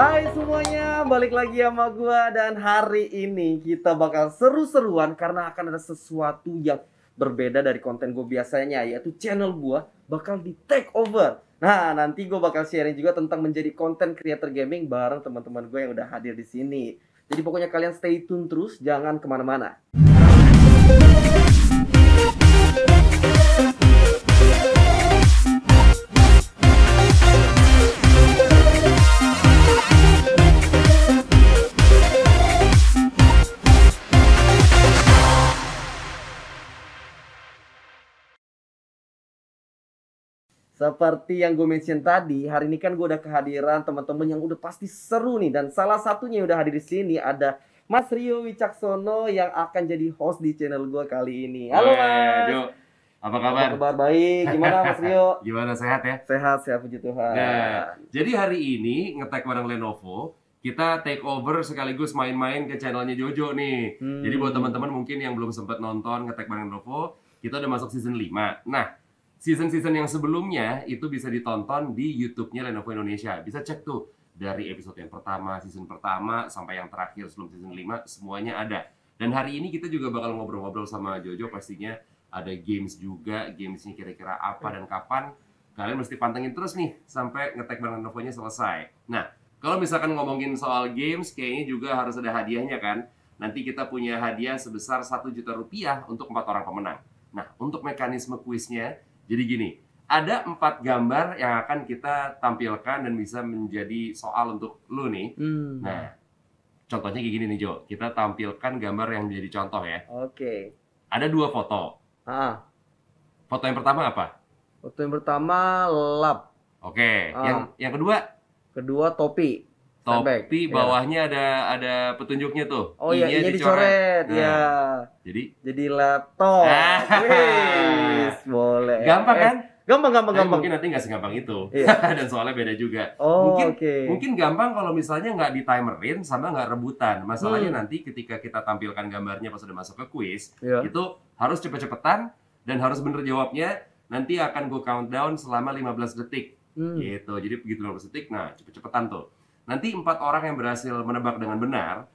Hai semuanya, balik lagi sama gua dan hari ini kita bakal seru-seruan karena akan ada sesuatu yang berbeda dari konten gue biasanya, yaitu channel gua bakal di take over. Nah, nanti gue bakal sharing juga tentang menjadi content creator gaming bareng teman-teman gue yang udah hadir di sini. Jadi pokoknya kalian stay tune terus, jangan kemana-mana. Seperti yang gue mention tadi, hari ini kan gue udah kehadiran teman-teman yang udah pasti seru nih. Dan salah satunya yang udah hadir di sini ada Mas Rio Wicaksono yang akan jadi host di channel gue kali ini. Halo Mas. Jo, apa kabar? Apa kabar? Baik. Gimana Mas Rio? Gimana, sehat ya? Sehat, puji Tuhan. Nah, jadi hari ini nge-tag bareng Lenovo, kita take over sekaligus main-main ke channelnya Jojo nih. Jadi buat teman-teman mungkin yang belum sempat nonton nge-tag bareng Lenovo, kita udah masuk season 5. Nah, season-season yang sebelumnya itu bisa ditonton di YouTube-nya Lenovo Indonesia. Bisa cek tuh dari episode yang pertama, season pertama sampai yang terakhir sebelum season 5 semuanya ada. Dan hari ini kita juga bakal ngobrol-ngobrol sama Jojo, pastinya ada games juga, gamesnya kira-kira apa dan kapan. Kalian mesti pantengin terus nih sampai nge-tag bareng Lenovo-nya selesai. Nah, kalau misalkan ngomongin soal games, kayaknya juga harus ada hadiahnya kan. Nanti kita punya hadiah sebesar 1 juta rupiah untuk 4 orang pemenang. Nah, untuk mekanisme kuisnya, jadi gini, ada 4 gambar yang akan kita tampilkan dan bisa menjadi soal untuk lu nih. Nah, contohnya kayak gini nih Jo, kita tampilkan gambar yang menjadi contoh ya. Oke. Ada 2 foto. Foto yang pertama apa? Foto yang pertama lap. Oke, yang kedua? Kedua topi. Topi bawahnya ada petunjuknya tuh. Oh iya, ini dicoret. Nah, ya. Jadi laptop. Wis, boleh. Gampang kan? Gampang. Mungkin nanti nggak segampang itu. Iya. Dan soalnya beda juga. Oh, mungkin gampang kalau misalnya nggak ditimerin sama nggak rebutan. Masalahnya nanti ketika kita tampilkan gambarnya pas udah masuk ke kuis, itu harus cepet-cepetan dan harus bener jawabnya. Nanti akan gue countdown selama 15 detik. Gitu. Jadi begitu 15 detik, nah cepet-cepetan tuh. Nanti 4 orang yang berhasil menebak dengan benar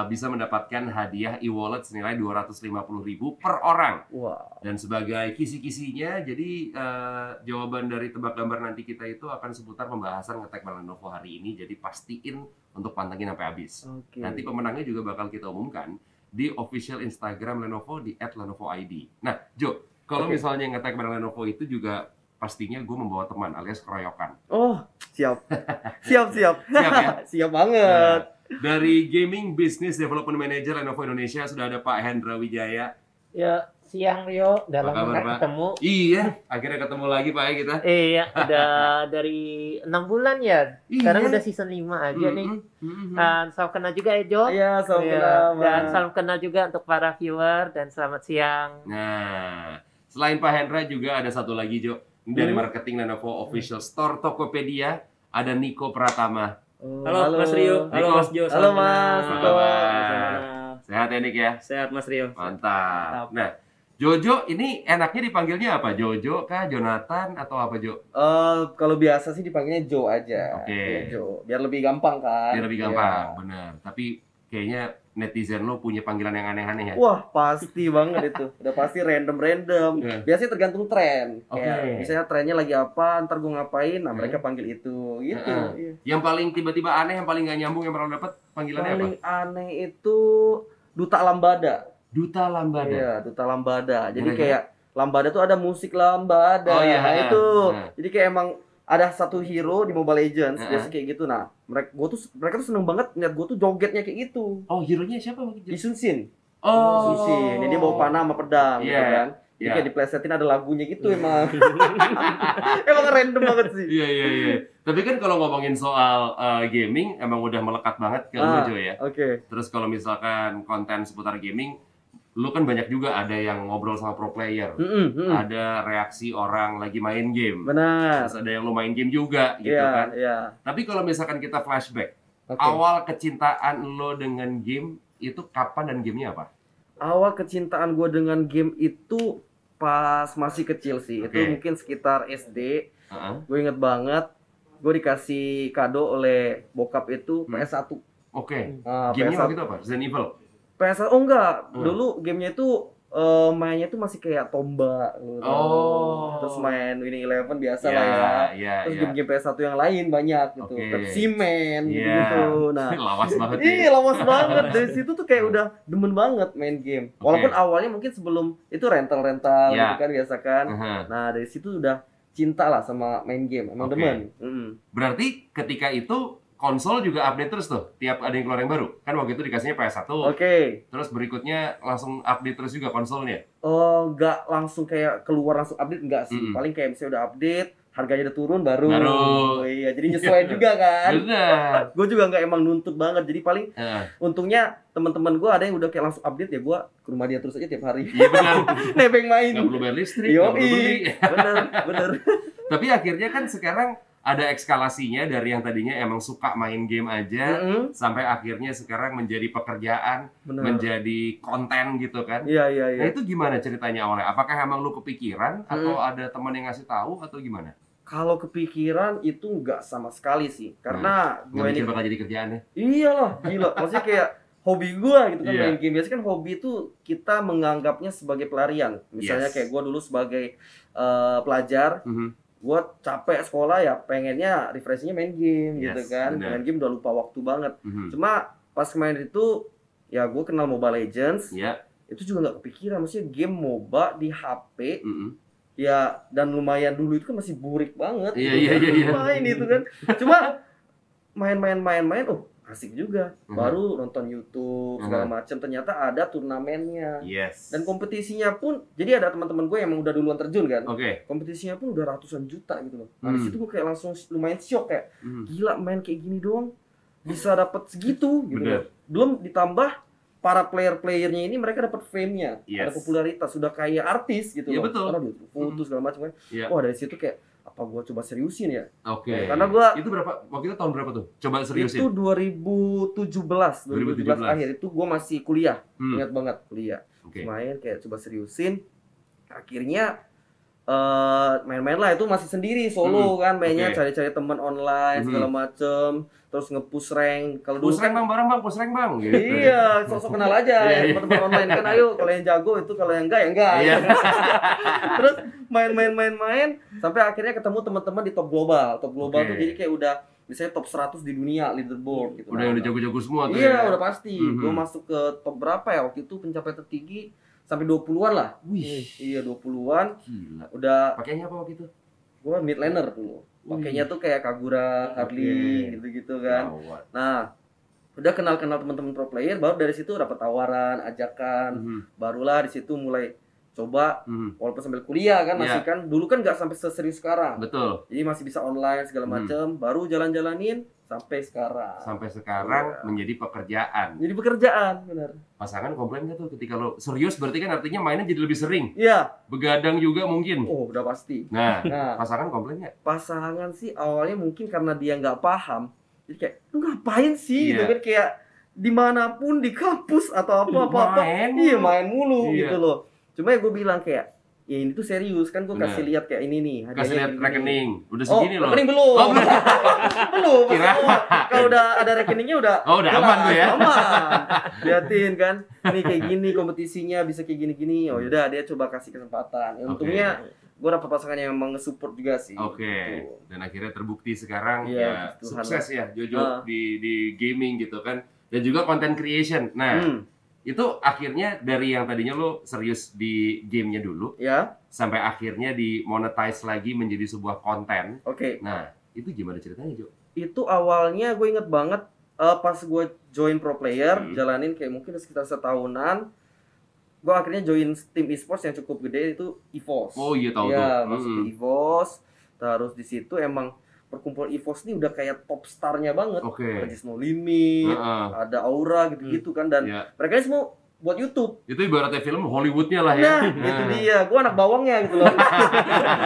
bisa mendapatkan hadiah e-wallet senilai 250.000 per orang. Wow. Dan sebagai kisi-kisinya, jadi jawaban dari tebak gambar nanti kita itu akan seputar pembahasan nge-tag bareng Lenovo hari ini. Jadi pastiin untuk pantengin sampai habis. Nanti pemenangnya juga bakal kita umumkan di official Instagram Lenovo di @lenovoid. Nah, Jo, kalau misalnya nge-tag bareng Lenovo itu juga pastinya gue membawa teman alias keroyokan. Oh, siap. Siap ya? Siap banget. Nah, dari Gaming Business Development Manager Lenovo Indonesia sudah ada Pak Hendra Wijaya. Ya, siang Rio, udah lama nggak ketemu. Iya, akhirnya ketemu lagi Pak ya kita. Iya, udah dari 6 bulan ya. Sekarang udah season 5 aja nih. Dan salam kenal juga ya Jo. Iya, salam kenal. Dan salam kenal juga untuk para viewer dan selamat siang. Nah, selain Pak Hendra juga ada satu lagi Jo. Dari marketing Lenovo Official Store Tokopedia, ada Niko Pratama. Halo Mas Rio, halo Mas Jo. Halo Mas. Apa kabar? Sehat ya Nik ya? Sehat Mas Rio. Mantap. Nah, Jojo ini enaknya dipanggilnya apa? Jojo kah? Jonathan atau apa Jo? Kalau biasa sih dipanggilnya Jo aja. Oke. Jo, biar lebih gampang kan. Biar lebih gampang, benar. Tapi kayaknya netizen lo punya panggilan yang aneh-aneh ya? Wah, pasti banget itu. Udah pasti random. Biasanya tergantung tren. Kayak misalnya trennya lagi apa, ntar gue ngapain, nah mereka panggil itu. Gitu. Yang paling tiba-tiba aneh, yang paling gak nyambung, yang pernah dapet panggilannya apa? Paling aneh itu Duta Lambada. Duta Lambada? Iya, Duta Lambada. Jadi kayak Lambada tuh ada musik Lambada. Oh iya, itu. Jadi kayak emang ada satu hero di Mobile Legends, biasa kayak gitu. Nah, mereka tuh seneng banget ngeliat gue tuh jogetnya kayak gitu. Oh, hero-nya siapa? Lee Sin. Oh, Lee Sin. Ini dia bawa panah sama pedang, gitu kan. Jadi kayak diplesetin ada lagunya gitu emang. Emang random banget sih. Iya. Tapi kan kalau ngomongin soal gaming, emang udah melekat banget ke lu Jo ya. Terus kalau misalkan konten seputar gaming, lu kan banyak juga ada yang ngobrol sama pro player, ada reaksi orang lagi main game, benar. Terus ada yang lu main game juga, gitu kan. Tapi kalau misalkan kita flashback, awal kecintaan lo dengan game itu kapan dan gamenya apa? Awal kecintaan gue dengan game itu pas masih kecil sih, itu mungkin sekitar SD. Gue inget banget, gue dikasih kado oleh bokap itu PS1. Oke. Nah, Gamenya PS1. waktu itu apa? Resident Evil? PS1, oh enggak, Hmm. dulu gamenya itu mainnya tuh masih kayak tombak gitu. Oh. Terus main Winning Eleven biasa Ya, lah ya. ya, Terus ya. game-game PS1 yang lain banyak gitu. Oke. Pepsi Man Iya. gitu. Nah, Lawas banget iya ya. lawas banget. Dari situ tuh kayak udah demen banget main game. Oke. Walaupun awalnya mungkin sebelum itu rental-rental Ya. gitu kan biasa kan. Aha. Nah, dari situ udah cinta lah sama main game. Emang Oke. demen. Mm. Berarti ketika itu konsol juga update terus tuh, tiap ada yang keluar yang baru. Kan waktu itu dikasihnya PS1, Oke. terus berikutnya langsung update terus juga konsolnya. Nggak langsung kayak keluar langsung update, enggak sih. Mm-mm. Paling kayak misalnya udah update, harganya udah turun baru. Baru. Oh, iya, jadi nyesuaiin juga kan. Benar. Gue juga nggak emang nuntut banget. Jadi paling Heeh. untungnya teman-teman gue ada yang udah kayak langsung update ya, gue ke rumah dia terus aja tiap hari. Iya benar. Nebeng main. Nggak perlu bayar listrik, nggak perlu beli. Yoi, bener, bener. Tapi akhirnya kan sekarang ada eskalasinya dari yang tadinya emang suka main game aja, Mm-mm, sampai akhirnya sekarang menjadi pekerjaan, bener. menjadi konten gitu kan. Iya, iya, iya. Nah itu gimana ceritanya awalnya? Apakah emang lu kepikiran atau ada teman yang ngasih tahu atau gimana? Kalau kepikiran itu nggak sama sekali sih, karena Nggak gue ini mikir bakal jadi kerjaannya? iyalah gila, maksudnya kayak hobi gue gitu kan Iya. main game. Biasanya kan hobi itu kita menganggapnya sebagai pelarian. Misalnya Yes. kayak gue dulu sebagai pelajar, Mhm. gue capek sekolah ya pengennya refreshingnya main game gitu Yes, kan. benar. Main game udah lupa waktu banget. Mhm. Cuma pas main itu ya gue kenal Mobile Legends, Ya. itu juga nggak kepikiran. Maksudnya game MOBA di HP Mhm. ya, dan lumayan dulu itu kan masih burik banget. Iya, gitu iya, kan. iya, iya. Main itu kan. Cuma main, oh asik juga. Mhm. Baru nonton YouTube segala macam, ternyata ada turnamennya. Yes. Dan kompetisinya pun, jadi ada teman-teman gue yang emang udah duluan terjun kan. Oke. Kompetisinya pun udah ratusan juta gitu loh. Nah, di Hmm. situ gue kayak langsung lumayan shock kayak, Mhm. gila main kayak gini doang bisa dapat segitu gitu Bener. loh. Belum ditambah para player-playernya ini mereka dapat fame-nya, ada Yes. popularitas, sudah kayak artis gitu Iya, loh. betul. Karena dia foto segala macam kan. Iya. Wah, dari situ kayak apa gua coba seriusin ya? Oke. Karena gua- itu berapa? Waktu itu tahun berapa tuh? Coba seriusin. Itu 2017 akhir itu gua masih kuliah. Hmm. Ingat banget kuliah. Oke. Main kayak coba seriusin. Akhirnya main-main lah, itu masih sendiri solo kan mainnya, Oke. cari-cari teman online segala macem, terus nge-push rank. Kalau dulu Push rank kan bang, bareng bang, push rank bang. Gitu. iya, sosok kenal aja Iya, ya iya. teman-teman online kan, ayo kalau yang jago itu, kalau yang enggak ya enggak. Iya. Terus main sampai akhirnya ketemu teman-teman di top global. Top global Oke. tuh jadi kayak udah misalnya top 100 di dunia leaderboard gitu. Udah yang udah jago-jago semua tuh Iya, ya. udah pasti. Mhm. Gue masuk ke top berapa ya waktu itu, pencapaian tertinggi sampai 20-an lah. Wih. Iya, 20-an. Gila. Udah Pakainya apa waktu itu? gue mid laner dulu. Pakainya tuh kayak Kagura, Harley Oke. gitu-gitu kan. Gawat. Nah, udah kenal-kenal teman-teman pro player, baru dari situ dapat tawaran, ajakan. Mhm. Barulah di situ mulai coba, Mhm. walaupun sambil kuliah kan masih Iya. kan, dulu kan nggak sampai seserius sekarang. Betul. Jadi masih bisa online segala macam, baru jalan-jalanin sampai sekarang. Sampai sekarang Iya. menjadi pekerjaan. Jadi pekerjaan, benar. Pasangan komplain nggak tuh ketika lo serius? Berarti kan artinya mainnya jadi lebih sering. Iya. Begadang juga mungkin. Oh, udah pasti. Nah, Nah, pasangan komplain nggak? pasangan sih awalnya mungkin karena dia nggak paham. Jadi kayak, lu ngapain sih? Iya. Gitu kan, kayak dimanapun di kampus atau apa-apa. Main Iya, mulu. main mulu Iya. gitu loh. Cuma ya gue bilang kayak, ya ini tuh serius kan, gue Benar. kasih lihat kayak ini nih. Kasih hadiahnya lihat gini. rekening. Udah Oh, segini loh. rekening belum. Oh, belum. Belum. Kira. Kalau udah ada rekeningnya udah. Oh, udah aman tuh ya. Aman. Liatin kan, ini kayak gini kompetisinya bisa kayak gini-gini. Oh yaudah, dia coba kasih kesempatan. Ya, untungnya gue dapet pasangan yang emang nge-support juga sih. Oke. Gitu. Dan akhirnya terbukti sekarang Iya, ya Tuhan sukses ya Jojo Ah. di gaming gitu kan. Dan juga content creation. Nah, itu akhirnya dari yang tadinya lo serius di gamenya dulu Ya, sampai akhirnya di monetize lagi menjadi sebuah konten. oke. Nah, itu gimana ceritanya, Jo? Itu awalnya gue inget banget pas gue join pro player, jalanin kayak mungkin sekitar setahunan. Gue akhirnya join tim e-sports yang cukup gede, itu EVOS. Oh iya, tahu ya, tuh. masuk ke EVOS. Terus di situ emang perkumpulan EVOS ini udah kayak top star-nya banget. Oke. Ada Just No Limit, Heeh. ada Aura gitu-gitu kan, dan Ya. mereka ini semua buat YouTube. Itu ibaratnya film Hollywoodnya lah ya. Nah, itu dia. Gue anak bawangnya gitu loh.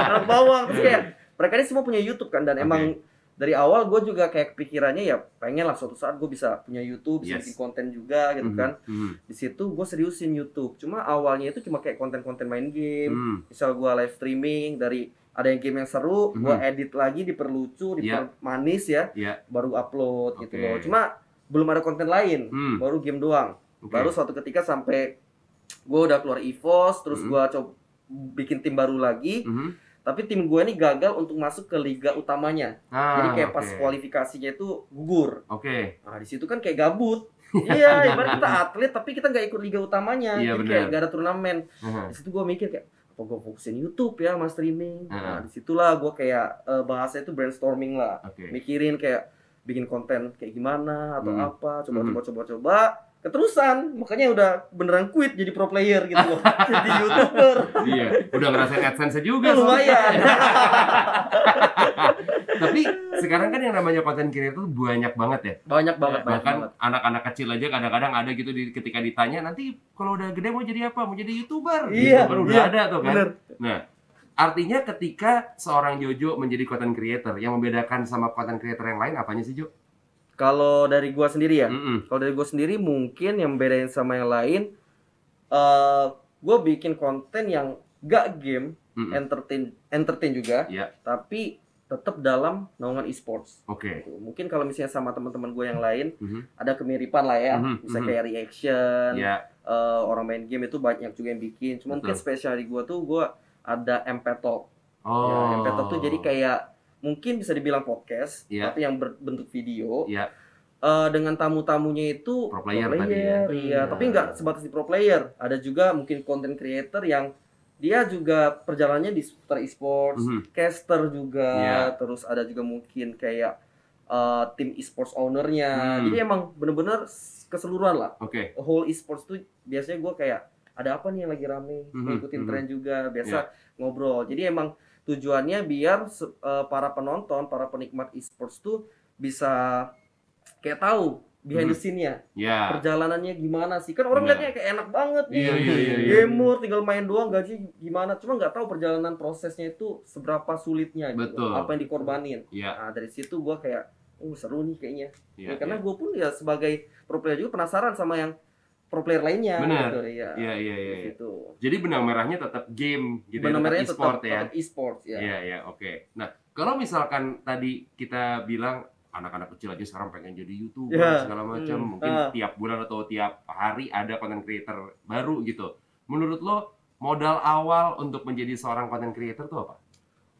Anak bawang. Terus kayak mereka ini semua punya YouTube kan, dan emang dari awal gue juga kayak kepikirannya ya pengen lah suatu saat gue bisa punya YouTube, bisa Yes. bikin konten juga gitu kan. Mhm. Di situ gue seriusin YouTube. Cuma awalnya itu cuma kayak konten-konten main game. Mhm. Misal gue live streaming dari ada yang game yang seru, gue edit lagi, diperlucu, dipermanis ya, baru upload gitu loh. Cuma belum ada konten lain, baru game doang. Baru suatu ketika sampai gue udah keluar EVOS, terus gue coba bikin tim baru lagi. Tapi tim gue ini gagal untuk masuk ke liga utamanya. Jadi kayak pas kualifikasinya itu gugur. Nah di situ kan kayak gabut. Iya, ibarat kita atlet tapi kita nggak ikut liga utamanya. Jadi kayak nggak ada turnamen. Di situ gue mikir kayak apa gue fokusin YouTube ya, mas streaming. Nah disitulah gue kayak bahasa itu brainstorming lah. Mikirin kayak bikin konten kayak gimana atau apa. Coba. Keterusan, makanya udah beneran quit jadi pro player gitu loh. Jadi YouTuber. Iya, udah ngerasain AdSense juga. Lumayan. Tapi sekarang kan yang namanya konten creator tuh banyak banget ya. Banyak banget. Bahkan anak-anak kecil aja kadang-kadang ada gitu ketika ditanya nanti kalau udah gede mau jadi apa? Mau jadi YouTuber. Iya, YouTuber udah ada tuh kan. Bener. Nah, artinya ketika seorang Jojo menjadi content creator, yang membedakan sama content creator yang lain apanya sih, Jo? Kalau dari gua sendiri ya, kalau dari gua sendiri mungkin yang bedain sama yang lain, gua bikin konten yang gak game, entertain juga, tapi tetap dalam naungan e-sports. Mungkin kalau misalnya sama teman-teman gua yang lain, ada kemiripan lah ya, bisa kayak reaction, orang main game itu banyak juga yang bikin. Cuma mungkin spesial di gua tuh gua ada MP Talk. MP Talk tuh jadi kayak mungkin bisa dibilang podcast, tapi yang berbentuk video. Dengan tamu-tamunya itu pro player, tapi nggak sebatas di pro player. Ada juga mungkin content creator yang dia juga perjalanannya di seputar e-sports, caster juga, terus ada juga mungkin kayak tim e-sports ownernya. Jadi emang bener-bener keseluruhan lah. Whole e-sports tuh biasanya gue kayak ada apa nih yang lagi rame, ngikutin tren juga, biasa ngobrol. Jadi emang tujuannya biar para penonton, para penikmat e-sports tuh bisa kayak tahu behind the scene-nya. Perjalanannya gimana sih? Kan orang lihatnya kayak enak banget nih. Gamer tinggal main doang, gaji gimana. Cuma nggak tahu perjalanan prosesnya itu seberapa sulitnya gitu. Apa yang dikorbanin. Nah, dari situ gua kayak seru nih kayaknya. Karena gue pun ya sebagai pro player juga penasaran sama yang pro player lainnya. Benar. Gitu, Gitu. Jadi benang merahnya tetap game gitu. Benang merahnya e-sport tetap e-sports ya. Oke. Nah, kalau misalkan tadi kita bilang anak-anak kecil aja sekarang pengen jadi YouTuber segala macam, mungkin tiap bulan atau tiap hari ada content creator baru gitu. Menurut lo modal awal untuk menjadi seorang content creator itu apa?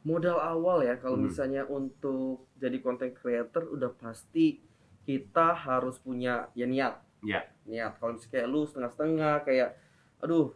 Modal awal ya kalau misalnya untuk jadi content creator udah pasti kita harus punya niat. Niat. Kalau misalnya kayak lu setengah-setengah kayak aduh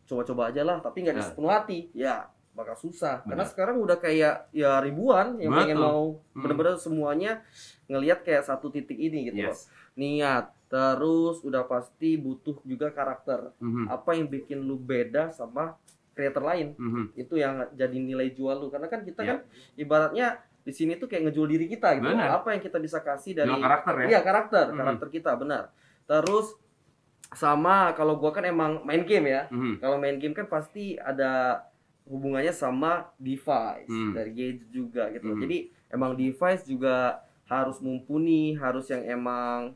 coba-coba aja lah tapi nggak sepenuh hati ya bakal susah. Karena sekarang udah kayak ya ribuan yang pengen mau bener-bener semuanya ngelihat kayak satu titik ini gitu loh. Niat. Terus udah pasti butuh juga karakter. Apa yang bikin lu beda sama creator lain. Itu yang jadi nilai jual lu. Karena kan kita kan ibaratnya di sini tuh kayak ngejual diri kita gitu. Apa yang kita bisa kasih dari karakter ya? Iya, karakter kita benar. Terus sama kalau gua kan emang main game ya. Kalau main game kan pasti ada hubungannya sama device dari gadget juga gitu. Jadi emang device juga harus mumpuni, harus yang emang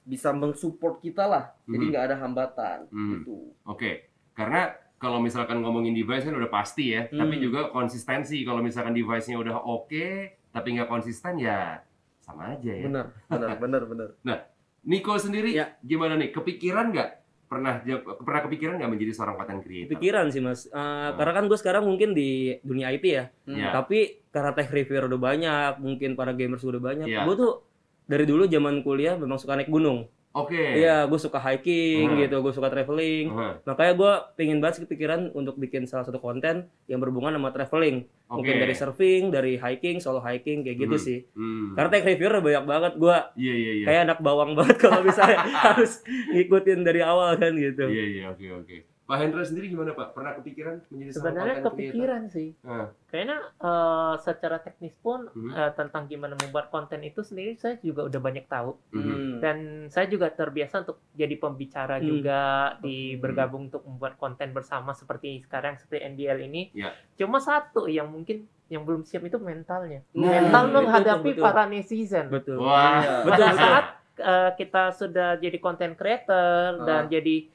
bisa mensupport kita lah. Jadi nggak ada hambatan gitu. Karena kalau misalkan ngomongin device kan udah pasti ya, tapi juga konsistensi. Kalau misalkan device-nya udah tapi nggak konsisten ya sama aja ya. Benar. Nah, Niko sendiri gimana nih? Kepikiran nggak? Pernah kepikiran nggak menjadi seorang content creator? Pikiran sih mas, karena kan gue sekarang mungkin di dunia IT ya, tapi karena tech reviewer udah banyak, mungkin para gamers udah banyak, gue tuh dari dulu zaman kuliah memang suka naik gunung. Iya, gue suka hiking gitu, gue suka traveling. Makanya gue pengen banget kepikiran untuk bikin salah satu konten yang berhubungan sama traveling. Mungkin dari surfing, dari hiking, solo hiking kayak gitu sih. Karena tech reviewer banyak banget, gue kayak anak bawang banget kalau misalnya harus ngikutin dari awal kan gitu. Oke. Pak Hendra sendiri gimana Pak? Pernah kepikiran menjadi seorang Sebenarnya content kepikiran creator? sih. Kayaknya secara teknis pun tentang gimana membuat konten itu sendiri saya juga udah banyak tahu. Dan saya juga terbiasa untuk jadi pembicara juga bergabung untuk membuat konten bersama seperti sekarang seperti NBL ini. Cuma satu yang mungkin yang belum siap itu mentalnya. Mental menghadapi para netizen. Pada saat kita sudah jadi content creator dan jadi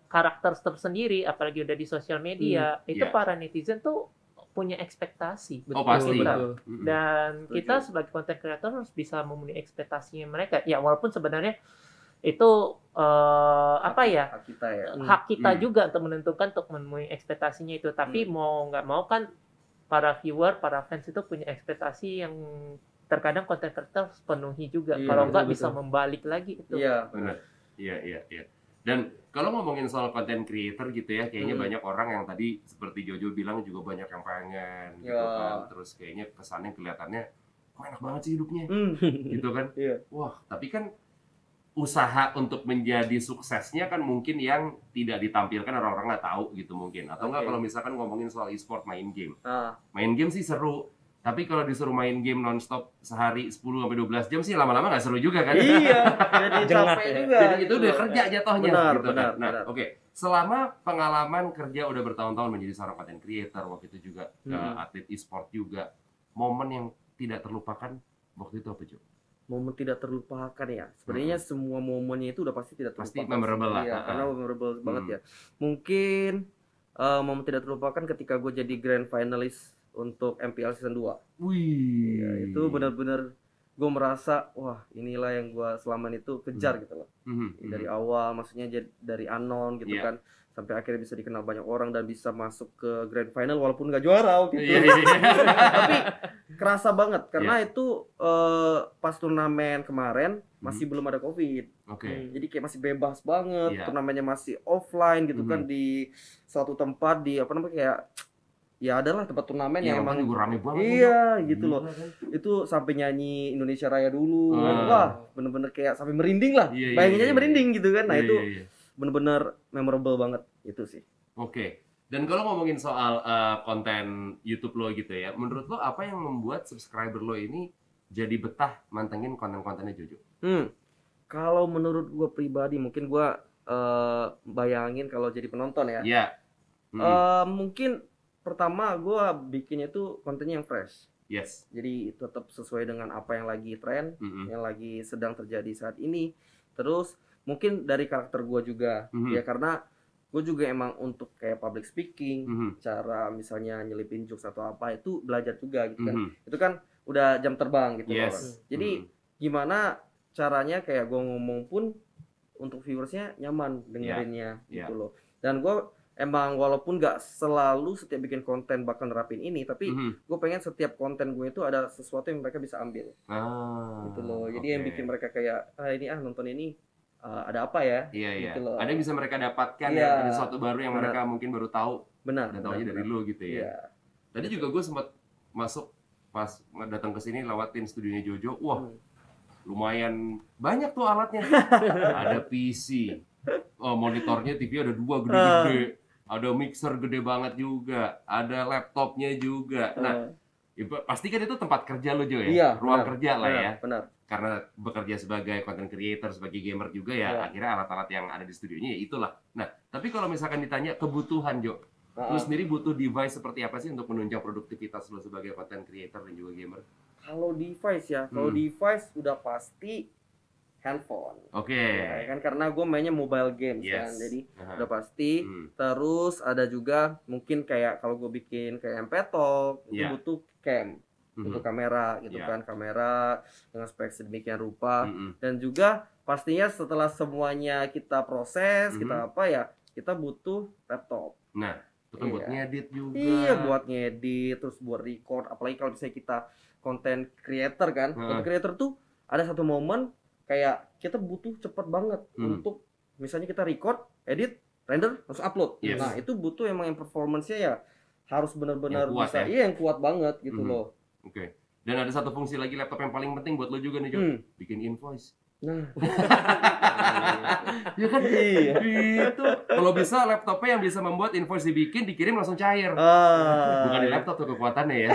karakter tersendiri, apalagi udah di sosial media, itu para netizen tuh punya ekspektasi. Oh pasti. Betul. Dan kita sebagai content creator harus bisa memenuhi ekspektasinya mereka. Ya walaupun sebenarnya itu hak kita juga untuk menentukan untuk memenuhi ekspektasinya itu. Tapi mau nggak mau kan para viewer, para fans itu punya ekspektasi yang terkadang content creator harus penuhi juga. Kalau nggak bisa membalik lagi itu. Iya benar. Iya. Dan kalau ngomongin soal content creator gitu ya, kayaknya banyak orang yang tadi seperti Jojo bilang juga banyak yang pengen gitu kan. Terus kayaknya kesannya kelihatannya kok enak banget sih hidupnya. Gitu kan. Wah, tapi kan usaha untuk menjadi suksesnya kan mungkin yang tidak ditampilkan orang-orang nggak tahu gitu mungkin. Atau nggak kalau misalkan ngomongin soal e-sport main game. Main game sih seru. Tapi kalau disuruh main game nonstop sehari 10-12 jam sih lama-lama nggak seru juga kan? Iya, jadi capek juga. Jadi itu udah kerja jatuhnya. Benar. Oke. Selama pengalaman kerja udah bertahun-tahun menjadi seorang content creator, waktu itu juga atlet e-sport juga, momen yang tidak terlupakan waktu itu apa, Jo? Momen tidak terlupakan ya. Sebenarnya semua momennya itu udah pasti tidak terlupakan. Pasti memorable lah. Iya, karena memorable banget ya. Mungkin momen tidak terlupakan ketika gue jadi grand finalist untuk MPL season 2. Wih. Ya, itu benar-benar gue merasa wah inilah yang gue selama itu kejar gitu loh. Dari awal maksudnya dari anon gitu kan sampai akhirnya bisa dikenal banyak orang dan bisa masuk ke grand final walaupun nggak juara gitu. Tapi kerasa banget karena itu pas turnamen kemarin masih belum ada Covid. Jadi kayak masih bebas banget, turnamennya masih offline gitu kan di suatu tempat di kayak ya adalah tempat turnamen yang emang juga rame banget. Iya gitu loh. Itu sampai nyanyi Indonesia Raya dulu kan. Wah, bener-bener kayak sampai merinding lah. Bayangin aja merinding gitu kan. Nah, itu bener-bener memorable banget itu sih. Oke. Dan kalau ngomongin soal konten YouTube lo gitu ya, menurut lo apa yang membuat subscriber lo ini jadi betah mantengin konten-kontennya Jojo? Kalau menurut gue pribadi mungkin gue bayangin kalau jadi penonton ya. Iya. Mungkin pertama gue bikinnya tuh kontennya yang fresh. Yes. Jadi tetap sesuai dengan apa yang lagi tren, yang lagi sedang terjadi saat ini. Terus mungkin dari karakter gue juga, ya karena gue juga emang untuk kayak public speaking, cara misalnya nyelipin jokes atau apa itu belajar juga gitu kan. Itu kan udah jam terbang gitu loh. Jadi gimana caranya kayak gue ngomong pun untuk viewersnya nyaman dengerinnya gitu loh. Dan gue emang walaupun gak selalu setiap bikin konten bakal nerapin ini, tapi gue pengen setiap konten gue itu ada sesuatu yang mereka bisa ambil. Gitu loh. Jadi yang bikin mereka kayak nonton ini ada apa ya? Iya. Gitu loh. Ada yang bisa mereka dapatkan ya, ada sesuatu baru yang mereka mungkin baru tahu. Dan tahunya dari lo gitu ya. Tadi juga gue sempat masuk pas datang ke sini lewatin studionya Jojo. Wah, lumayan banyak tuh alatnya. Ada PC, monitornya TV ada 2 gede-gede. Ada mixer gede banget juga, ada laptopnya juga. Nah, pasti kan itu tempat kerja lo Jo ya? Iya, ruang kerja lah ya. Benar. Karena bekerja sebagai content creator, sebagai gamer juga ya, akhirnya alat-alat yang ada di studionya ya itulah. Nah, tapi kalau misalkan ditanya kebutuhan Jo, lo sendiri butuh device seperti apa sih untuk menunjang produktivitas lo sebagai content creator dan juga gamer? Kalau device ya, device udah pasti handphone. Ya, kan karena gue mainnya mobile games kan, jadi udah pasti. Terus ada juga mungkin kayak kalau gue bikin kayak MP Talk itu butuh cam, butuh kamera gitu kan, kamera dengan spek sedemikian rupa. Dan juga pastinya setelah semuanya kita proses, kita kita butuh laptop. Nah, itu kan buat ngedit juga. Iya, buat ngedit, terus buat record. Apalagi kalau misalnya kita content creator kan, content creator tuh ada satu momen kayak kita butuh cepet banget untuk misalnya kita record, edit, render, langsung upload. Nah itu butuh emang yang performance-nya ya harus benar-benar bisa, yang kuat banget gitu loh. Dan ada satu fungsi lagi laptop yang paling penting buat lo juga nih Jo, bikin invoice. Nah, ya kan itu kalau bisa laptopnya yang bisa membuat invoice dikirim langsung cair. Bukan di laptop tuh kekuatannya ya.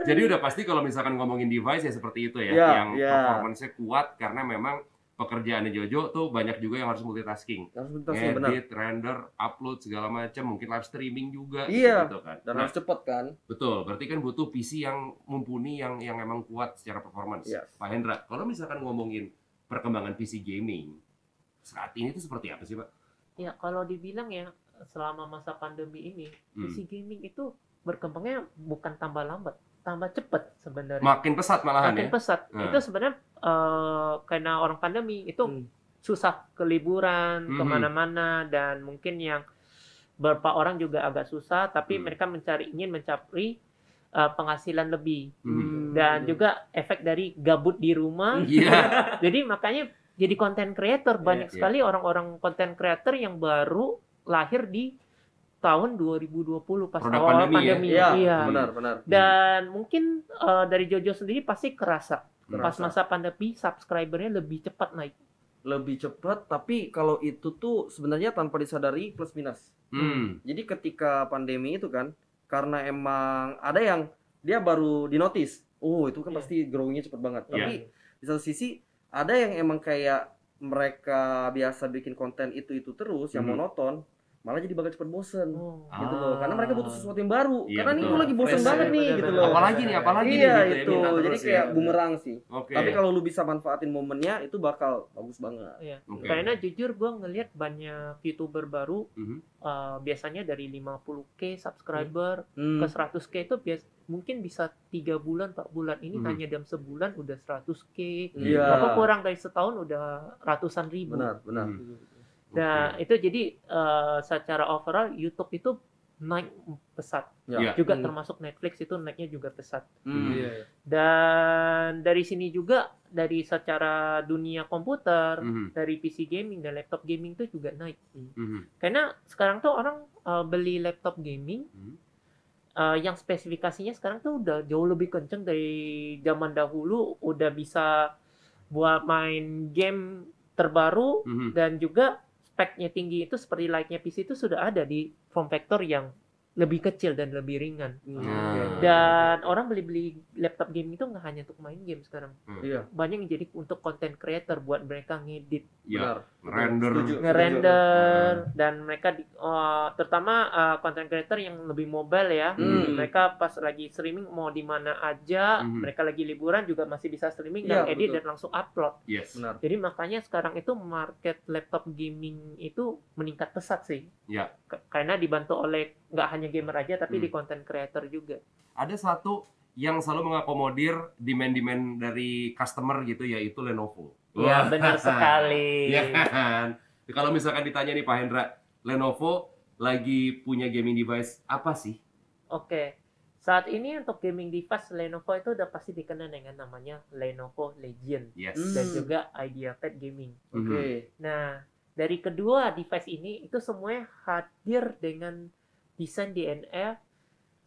Jadi udah pasti kalau misalkan ngomongin device ya seperti itu ya, yang performance-nya kuat karena memang pekerjaannya Jojo tuh banyak juga yang harus multitasking. Edit, render, upload segala macam, mungkin live streaming juga gitu kan. Dan harus cepet kan. Betul, berarti kan butuh PC yang mumpuni yang emang kuat secara performance. Pak Hendra, kalau misalkan ngomongin perkembangan PC gaming saat ini tuh seperti apa sih, Pak? Ya, kalau dibilang ya selama masa pandemi ini PC gaming itu berkembangnya bukan tambah lambat, tambah cepat sebenarnya. Makin pesat malahan makin pesat. Itu sebenarnya karena orang pandemi itu susah ke liburan, kemana-mana, dan mungkin yang beberapa orang juga agak susah, tapi mereka ingin mencari penghasilan lebih. Dan juga efek dari gabut di rumah. Jadi makanya jadi content creator. Banyak sekali orang-orang content creator yang baru lahir di tahun 2020 pas awal pandemi. Iya, benar. Dan mungkin dari Jojo sendiri pasti kerasa. Pas masa pandemi subscribernya lebih cepat naik. Lebih cepat, tapi kalau itu tuh sebenarnya tanpa disadari plus minus. Jadi ketika pandemi itu kan, karena emang ada yang dia baru dinotis, itu kan pasti growing-nya cepat banget. Tapi di satu sisi ada yang emang kayak mereka biasa bikin konten itu terus yang monoton, malah jadi bakal cepet bosen gitu loh, karena mereka butuh sesuatu yang baru. Karena nih gue lagi bosen banget nih gitu loh. Apalagi nih gitu ya, jadi kayak bumerang sih. Tapi kalau lu bisa manfaatin momennya itu bakal bagus banget. Karena jujur gue ngelihat banyak YouTuber baru biasanya dari 50k subscriber ke 100k itu mungkin bisa 3 bulan 4 bulan, ini hanya dalam sebulan udah 100k. Apa kurang dari setahun udah ratusan ribu. Benar. Nah, itu jadi secara overall YouTube itu naik pesat. Juga termasuk Netflix itu naiknya juga pesat. Dan dari sini juga, dari secara dunia komputer, dari PC gaming dan laptop gaming itu juga naik. Karena sekarang tuh orang beli laptop gaming yang spesifikasinya sekarang tuh udah jauh lebih kenceng dari zaman dahulu, udah bisa buat main game terbaru, dan juga speknya tinggi itu seperti layaknya PC itu sudah ada di form factor yang lebih kecil dan lebih ringan. Dan orang beli laptop game itu nggak hanya untuk main game sekarang. Banyak yang jadi untuk content creator, buat mereka ngedit, ngerender, dan mereka terutama content creator yang lebih mobile ya. Mereka pas lagi streaming mau di mana aja, mereka lagi liburan juga masih bisa streaming dan edit dan langsung upload. Jadi makanya sekarang itu market laptop gaming itu meningkat pesat sih. Karena dibantu oleh nggak hanya gamer aja, tapi di content creator juga. Ada satu yang selalu mengakomodir demand dari customer gitu, yaitu Lenovo. Iya, benar sekali. Ya kan? Kalau misalkan ditanya nih Pak Hendra, Lenovo lagi punya gaming device apa sih? Oke. Saat ini untuk gaming device Lenovo itu udah pasti dikenal dengan namanya Lenovo Legion. Dan juga IdeaPad Gaming. Nah, dari kedua device ini itu semuanya hadir dengan desain DNA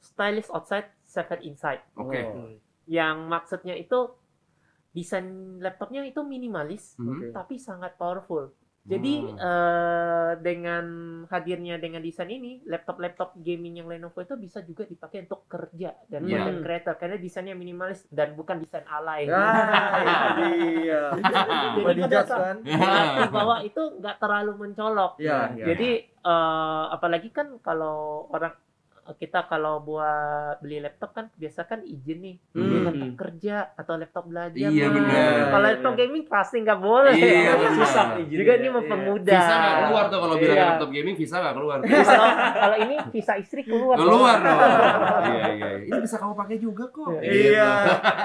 stylish outside, safer inside. Yang maksudnya itu desain laptopnya itu minimalis, tapi sangat powerful. Jadi dengan hadirnya dengan desain ini, laptop gaming yang Lenovo itu bisa juga dipakai untuk kerja dan content creator, karena desainnya minimalis dan bukan desain alay. Jadi di bawah itu nggak terlalu mencolok. Jadi apalagi kan kalau kita kalau buat beli laptop kan biasa kan izin nih, laptop kerja atau laptop belajar. Kalau laptop gaming pasti nggak boleh. Susah izin. Juga ini mempermudah. Visa nggak keluar tuh kalau bilang laptop gaming, visa nggak keluar. Kalau ini visa istri keluar. Keluar dong. Ini bisa kamu pakai juga kok.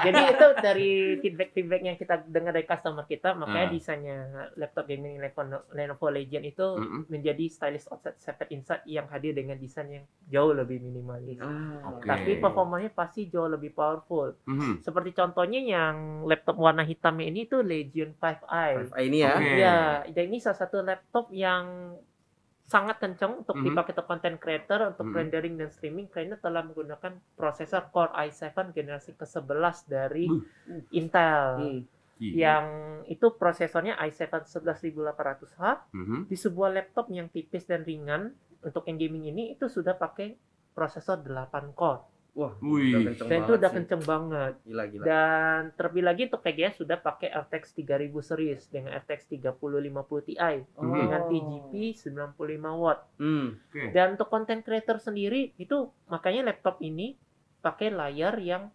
Jadi itu dari feedback yang kita dengar dari customer kita, makanya desainnya laptop gaming Lenovo Legion itu menjadi stylish outside, safer inside, yang hadir dengan desain yang jauh lebih minimalis. Tapi performanya pasti jauh lebih powerful. Seperti contohnya yang laptop warna hitamnya ini tuh Legion 5i. 5i ini ya? Iya, dan ini salah satu laptop yang sangat kencang untuk dipakai untuk content creator, untuk rendering dan streaming, karena telah menggunakan prosesor Core i7 generasi ke-11 dari Intel. Yang itu prosesornya i7 11800H di sebuah laptop yang tipis dan ringan. Untuk yang gaming ini itu sudah pakai prosesor 8 core. Wah, dan itu udah kenceng banget. Gila. Dan terlebih lagi untuk VGA sudah pakai RTX 3000 series dengan RTX 3050 Ti dengan TGP 95 watt. Dan untuk content creator sendiri itu makanya laptop ini pakai layar yang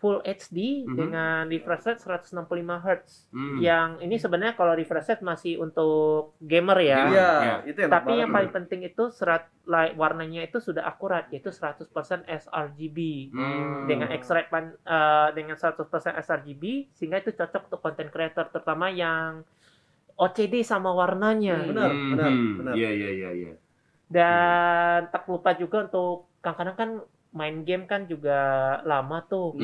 Full HD dengan refresh rate 165 Hz. Yang ini sebenarnya kalau refresh rate masih untuk gamer ya. Iya, itu tapi yang paling penting itu warnanya itu sudah akurat, yaitu 100% sRGB. Dengan dengan 100% sRGB sehingga itu cocok untuk content creator terutama yang OCD sama warnanya. Benar. Iya. Dan tak lupa juga untuk kadang-kadang kan main game kan juga lama tuh.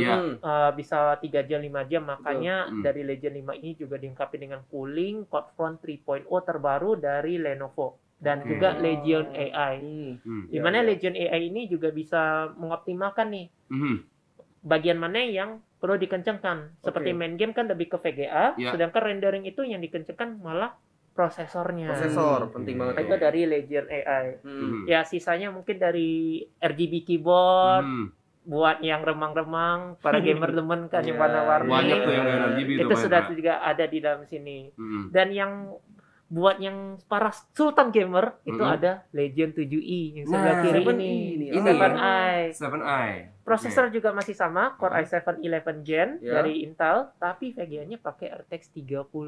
Bisa 3 jam 5 jam, makanya dari Legion 5 ini juga dilengkapi dengan cooling Quad Front 3.0 terbaru dari Lenovo dan juga Legion AI. Dimana Legion AI ini juga bisa mengoptimalkan nih bagian mana yang perlu dikencangkan. Seperti main game kan lebih ke VGA, sedangkan rendering itu yang dikencangkan malah prosesornya. Prosesor penting banget. Itu dari Legion AI. Ya sisanya mungkin dari RGB keyboard buat yang remang-remang, para gamer demen kan yang warna-warni. Banyak tuh yang RGB itu sudah juga ada di dalam sini. Dan yang buat yang para sultan gamer itu ada Legion 7i yang sebelah kiri ini. 7i. Prosesor juga masih sama, Core i7 11 Gen dari Intel, tapi VGA-nya pakai RTX 3080.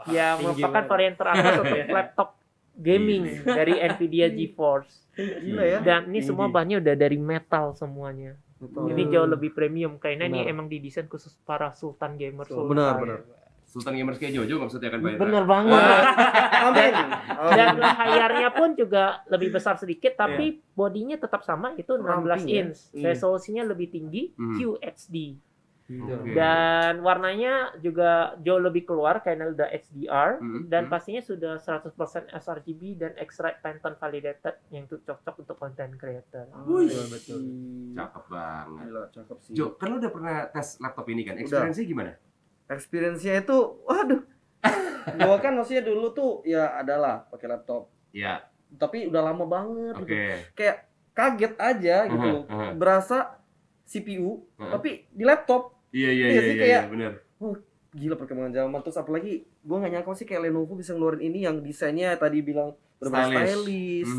Yang merupakan varian teratas untuk laptop gaming dari Nvidia GeForce. Gila ya. Dan ini semua bahannya udah dari metal semuanya. Jadi jauh lebih premium karena ini emang didesain khusus para sultan gamer. Benar. Sultan gamers kayak Jojo maksudnya kan Pak Hendra? Bener banget. Amin. Dan layarnya pun juga lebih besar sedikit, tapi bodinya tetap sama, itu 16 inch. Resolusinya lebih tinggi, QHD. Dan warnanya juga jauh lebih keluar karena udah HDR dan pastinya sudah 100% sRGB dan X-Ray Pantone validated yang itu cocok untuk content creator. Betul. Cakep banget. Gila, cakep sih. Jo, kan lu udah pernah tes laptop ini kan? Experience-nya gimana? Experience-nya itu waduh. Gua kan maksudnya dulu tuh ya adalah pakai laptop. Iya. Tapi udah lama banget gitu. Kayak kaget aja gitu. Berasa CPU tapi di laptop. Iya, benar. Gila perkembangan zaman. Terus apalagi gue nggak nyangka sih kayak Lenovo bisa ngeluarin ini yang desainnya tadi bilang benar-benar stylish,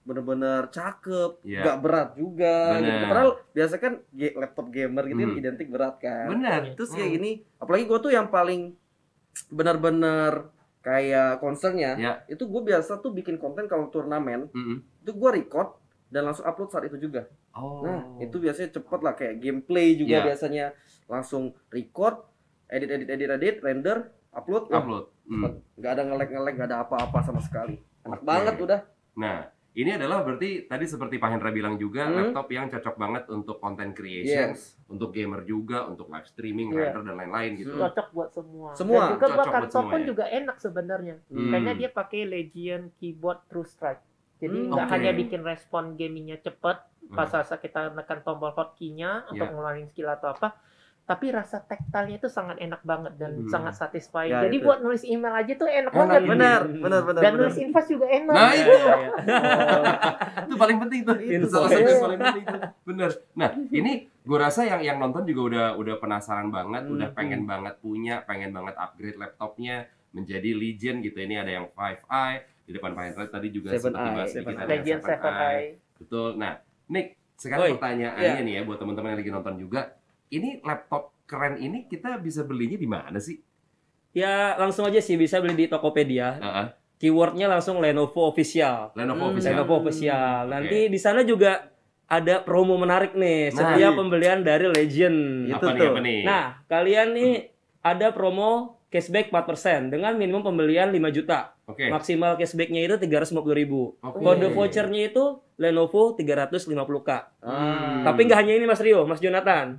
benar-benar cakep, nggak berat juga. Gitu. Padahal biasa kan laptop gamer gitu kan identik berat kan. Benar. Terus kayak gini, apalagi gue tuh yang paling benar-benar kayak concernnya, itu gue biasa tuh bikin konten kalau turnamen, itu gue record dan langsung upload saat itu juga. Nah, itu biasanya cepet lah, kayak gameplay juga biasanya langsung record, edit, render, upload. Nggak ada nge-lag, nggak ada apa-apa sama sekali. Enak banget udah. Nah, ini adalah berarti tadi seperti Pak Hendra bilang juga laptop yang cocok banget untuk content creation, untuk gamer juga, untuk live streaming, render dan lain-lain gitu. Cocok buat semua. Dan juga buat kantor pun juga enak sebenarnya. Karena dia pakai Legion keyboard True Strike. Jadi nggak hanya bikin respon gamingnya cepet pas saat kita menekan tombol hotkey-nya untuk ngeluarin skill atau apa, tapi rasa taktilnya itu sangat enak banget dan sangat satisfying. Jadi buat nulis email aja tuh enak banget. Benar. Dan nulis invoice juga enak. Nah itu, itu paling penting tuh. Itu salah satu yang paling penting tuh. Bener. Nah ini gue rasa yang nonton juga udah penasaran banget, udah pengen banget punya, pengen banget upgrade laptopnya menjadi Legion gitu. Ini ada yang 5i di depan Pak Hendra tadi juga seperti bahas sedikit ada Legion 7i. Betul. Nah, Nick, sekarang pertanyaannya nih ya buat teman-teman yang lagi nonton juga. Ini laptop keren ini kita bisa belinya di mana sih? Ya langsung aja sih bisa beli di Tokopedia. Keywordnya langsung Lenovo Official. Lenovo Official. Nanti di sana juga ada promo menarik nih setiap pembelian dari Legion. Apa nih? Nah, kalian nih ada promo cashback 4% dengan minimum pembelian 5 juta. Maksimal cashbacknya itu 350.000. Kode vouchernya itu Lenovo 350k. Tapi nggak hanya ini Mas Rio, Mas Jonathan.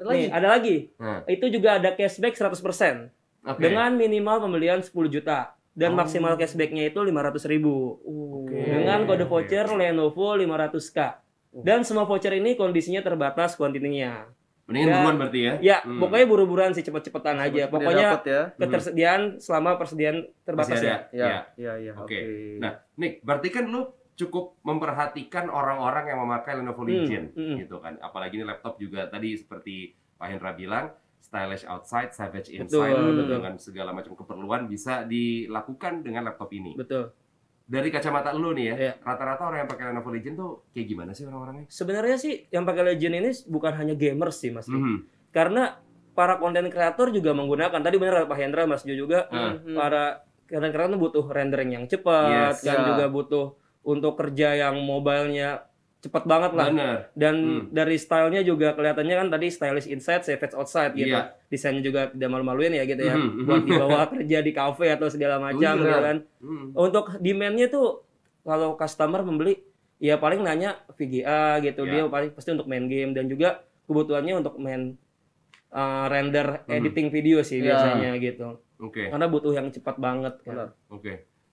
Ada lagi. Itu juga ada cashback 100%. Dengan minimal pembelian 10 juta. Dan maksimal cashbacknya itu 500.000. Dengan kode voucher Lenovo 500k. Dan semua voucher ini kondisinya terbatas kuantitinya. Mendingan buruan berarti ya? Ya, pokoknya buru-buruan sih, cepet-cepetan aja. Pokoknya ketersediaan selama persediaan terbatas ya. Iya. Oke. Nah, Nick, berarti kan lu cukup memperhatikan orang-orang yang memakai Lenovo Legion gitu kan. Apalagi ini laptop juga tadi seperti Pak Hendra bilang, stylish outside, savage inside, dengan segala macam keperluan bisa dilakukan dengan laptop ini. Betul. dari kacamata lu nih ya, rata-rata orang yang pakai Lenovo Legion tuh kayak gimana sih orang-orangnya? Sebenarnya sih yang pakai Legion ini bukan hanya gamers sih Mas. Karena para konten kreator juga menggunakan. Tadi benar Pak Hendra, Mas Jo juga, para konten kreator butuh rendering yang cepat, dan juga butuh untuk kerja yang mobile-nya cepat banget lah. Bener. Dan dari stylenya juga kelihatannya kan tadi stylish inside, savage outside gitu. Desainnya juga tidak malu-maluin ya gitu ya. Buat dibawa kerja di cafe atau segala macam gitu kan. Untuk demand-nya tuh kalau customer membeli ya paling nanya VGA gitu. Dia paling pasti untuk main game dan juga kebutuhannya untuk main render editing video sih biasanya gitu. Karena butuh yang cepat banget kan.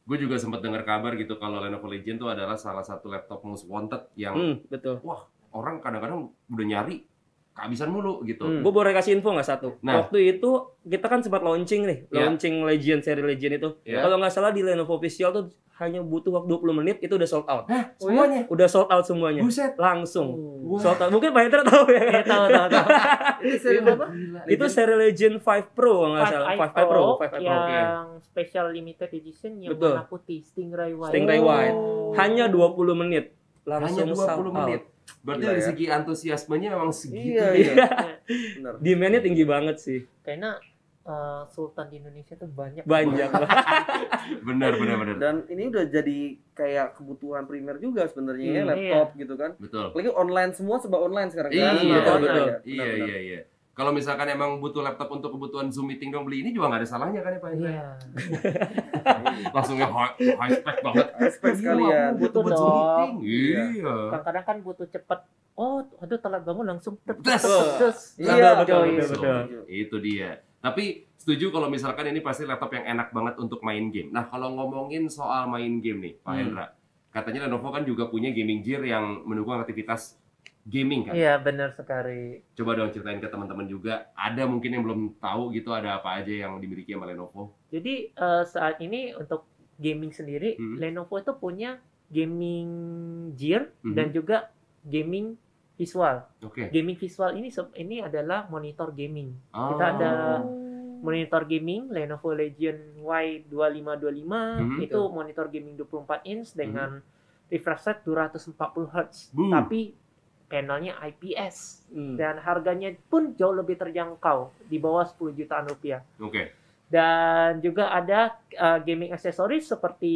Gue juga sempat dengar kabar gitu kalau Lenovo Legion tuh adalah salah satu laptop most wanted yang wah, orang kadang-kadang udah nyari kehabisan mulu gitu. Gue boleh kasih info nggak satu? Waktu itu kita kan sempat launching nih, launching Legion, seri Legion itu. Kalau nggak salah di Lenovo Official tuh hanya butuh waktu 20 menit itu udah sold out. Semuanya? Udah sold out semuanya. Buset. Langsung. Sold out. Mungkin Pak Hendra tahu ya. Tahu. Itu seri apa? Itu seri Legion 5 Pro nggak salah. 5 Pro. Yang special limited edition yang warna putih, Stingray White. Stingray White. Hanya 20 menit. Langsung hanya 20 menit. Berarti dari segi antusiasmenya memang segitu. Iya. Demand-nya tinggi banget sih. Karena Sultan di Indonesia tuh banyak. Benar. Dan ini udah jadi kayak kebutuhan primer juga sebenarnya ya, laptop gitu kan. Betul. Apalagi online, semua serba online sekarang kan. Betul. Iya. Kalau misalkan emang butuh laptop untuk kebutuhan Zoom meeting dong, beli ini juga nggak ada salahnya kan ya Pak Hendra? Iya. Langsungnya high spec banget. High spec sekalian. Butuh buat Zoom meeting. Iya. Kadang-kadang kan butuh cepet. Aduh telat bangun langsung terus. Iya, betul. Itu dia. Tapi setuju kalau misalkan ini pasti laptop yang enak banget untuk main game. Nah, kalau ngomongin soal main game nih, Pak Hendra. Katanya Lenovo kan juga punya gaming gear yang mendukung aktivitas gaming kan? Iya, benar sekali. Coba dong ceritain ke teman-teman juga. Ada mungkin yang belum tahu gitu, ada apa aja yang dimiliki sama Lenovo? Jadi saat ini untuk gaming sendiri, Lenovo itu punya gaming gear dan juga gaming visual. Gaming visual ini adalah monitor gaming. Kita ada monitor gaming Lenovo Legion Y2525 itu monitor gaming 24 inch dengan refresh rate 240 Hz. Tapi panelnya IPS dan harganya pun jauh lebih terjangkau di bawah 10 jutaan rupiah. Dan juga ada gaming aksesoris seperti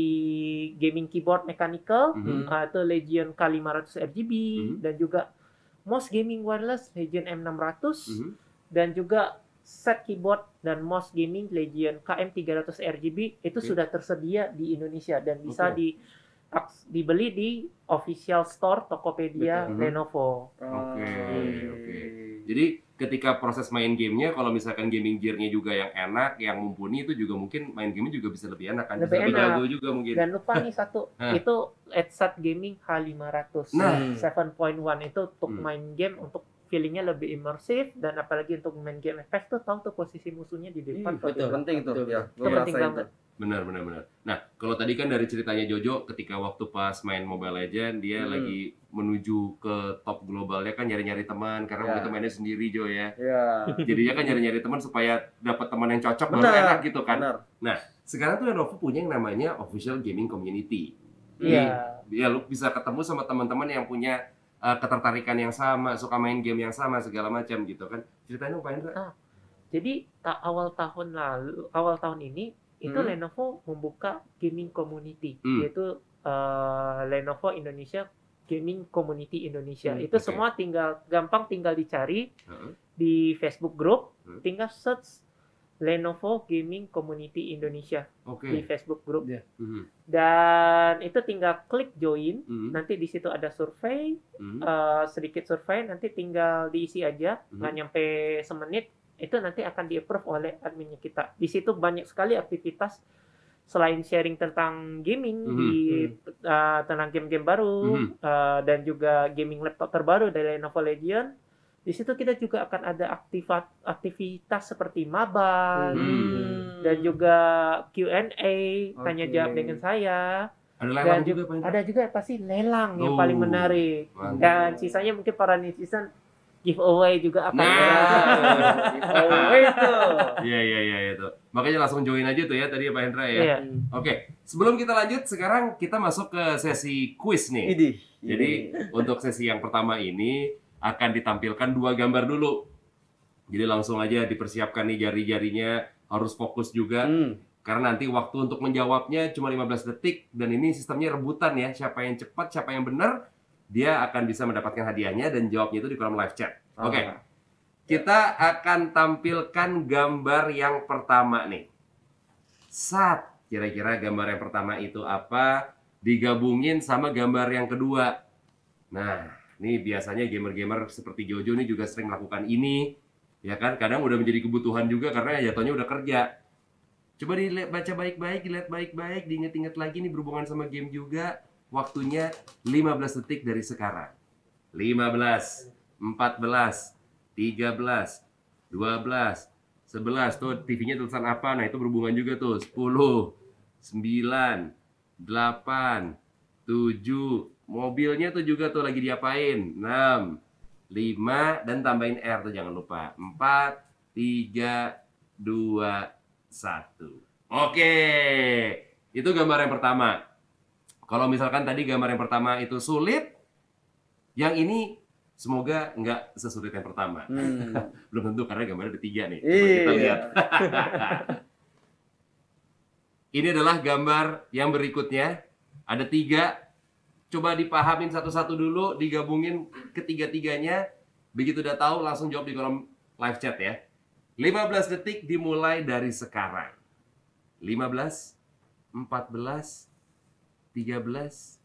gaming keyboard mechanical atau Legion K500 RGB dan juga mouse gaming wireless Legion M600 dan juga set keyboard dan mouse gaming Legion KM300 RGB itu sudah tersedia di Indonesia dan bisa dibeli di official store Tokopedia Lenovo. Jadi ketika proses main gamenya, kalau misalkan gaming gear-nya juga yang enak, yang mumpuni, itu juga mungkin main game-nya juga bisa lebih enak kan? Lebih bisa jago juga mungkin. Dan lupa nih satu, itu headset gaming H500 7.1 itu untuk main game, untuk feelingnya lebih imersif, dan apalagi untuk main game FPS tuh tahu tuh posisi musuhnya di depan. Betul, penting tuh. Itu penting banget. Benar. Nah, kalau tadi kan dari ceritanya Jojo, ketika waktu pas main Mobile Legends, dia lagi menuju ke top globalnya kan nyari-nyari teman, karena begitu mainnya sendiri Jo ya. Jadinya kan nyari-nyari teman supaya dapat teman yang cocok, baru enak gitu kan. Nah, sekarang tuh Lenovo punya yang namanya official gaming community. Ya lu bisa ketemu sama teman-teman yang punya ketertarikan yang sama, suka main game yang sama segala macam gitu kan. Ceritain dong Pak Hendra. Jadi awal tahun ini itu Lenovo membuka gaming community, yaitu Lenovo Indonesia Gaming Community Indonesia. Itu semua gampang tinggal dicari di Facebook group, tinggal search Lenovo Gaming Community Indonesia di Facebook group. Dan itu tinggal klik join, nanti di situ ada survei, sedikit survei, nanti tinggal diisi aja, nggak nyampe semenit. Itu nanti akan di-approve oleh adminnya kita. Di situ banyak sekali aktivitas selain sharing tentang gaming tentang game-game baru dan juga gaming laptop terbaru dari Lenovo Legion. Di situ kita juga akan ada aktivitas seperti mabar dan juga Q&A, tanya jawab dengan saya. Ada lelang juga, ada juga pasti lelang yang paling menarik. Dan sisanya mungkin para netizen giveaway juga akan giveaway tuh. Iya itu. Makanya langsung join aja tuh ya tadi Pak Hendra ya. Iya. Oke, sebelum kita lanjut sekarang kita masuk ke sesi quiz nih. Jadi untuk sesi yang pertama ini akan ditampilkan 2 gambar dulu. Jadi langsung aja dipersiapkan nih jari-jarinya, harus fokus juga. Karena nanti waktu untuk menjawabnya cuma 15 detik dan ini sistemnya rebutan ya. Siapa yang cepat, siapa yang benar, dia akan bisa mendapatkan hadiahnya dan jawabnya itu di kolom live chat. Oke. Kita akan tampilkan gambar yang pertama nih. Kira-kira gambar yang pertama itu apa? Digabungin sama gambar yang kedua. Nah, ini biasanya gamer-gamer seperti Jojo nih juga sering melakukan ini. Ya kan? Kadang udah menjadi kebutuhan juga karena jatuhnya udah kerja. Coba baca baik-baik, dilihat baik-baik, diinget-inget lagi nih berhubungan sama game juga. Waktunya 15 detik dari sekarang. 15, 14, 13, 12, 11. Tuh TV-nya tulisan apa? Nah itu berhubungan juga tuh. 10, 9, 8, 7. Mobilnya tuh juga tuh lagi diapain? 6, 5, dan tambahin R tuh jangan lupa. 4, 3, 2, 1. Oke. Itu gambar yang pertama. Kalau misalkan tadi gambar yang pertama itu sulit, yang ini semoga nggak sesulit yang pertama. Belum tentu karena gambarnya ada 3 nih. Coba kita lihat. Ini adalah gambar yang berikutnya. Ada 3. Coba dipahamin satu-satu dulu, digabungin ketiga-tiganya. Begitu udah tahu langsung jawab di kolom live chat ya. 15 detik dimulai dari sekarang. 15, 14, 13,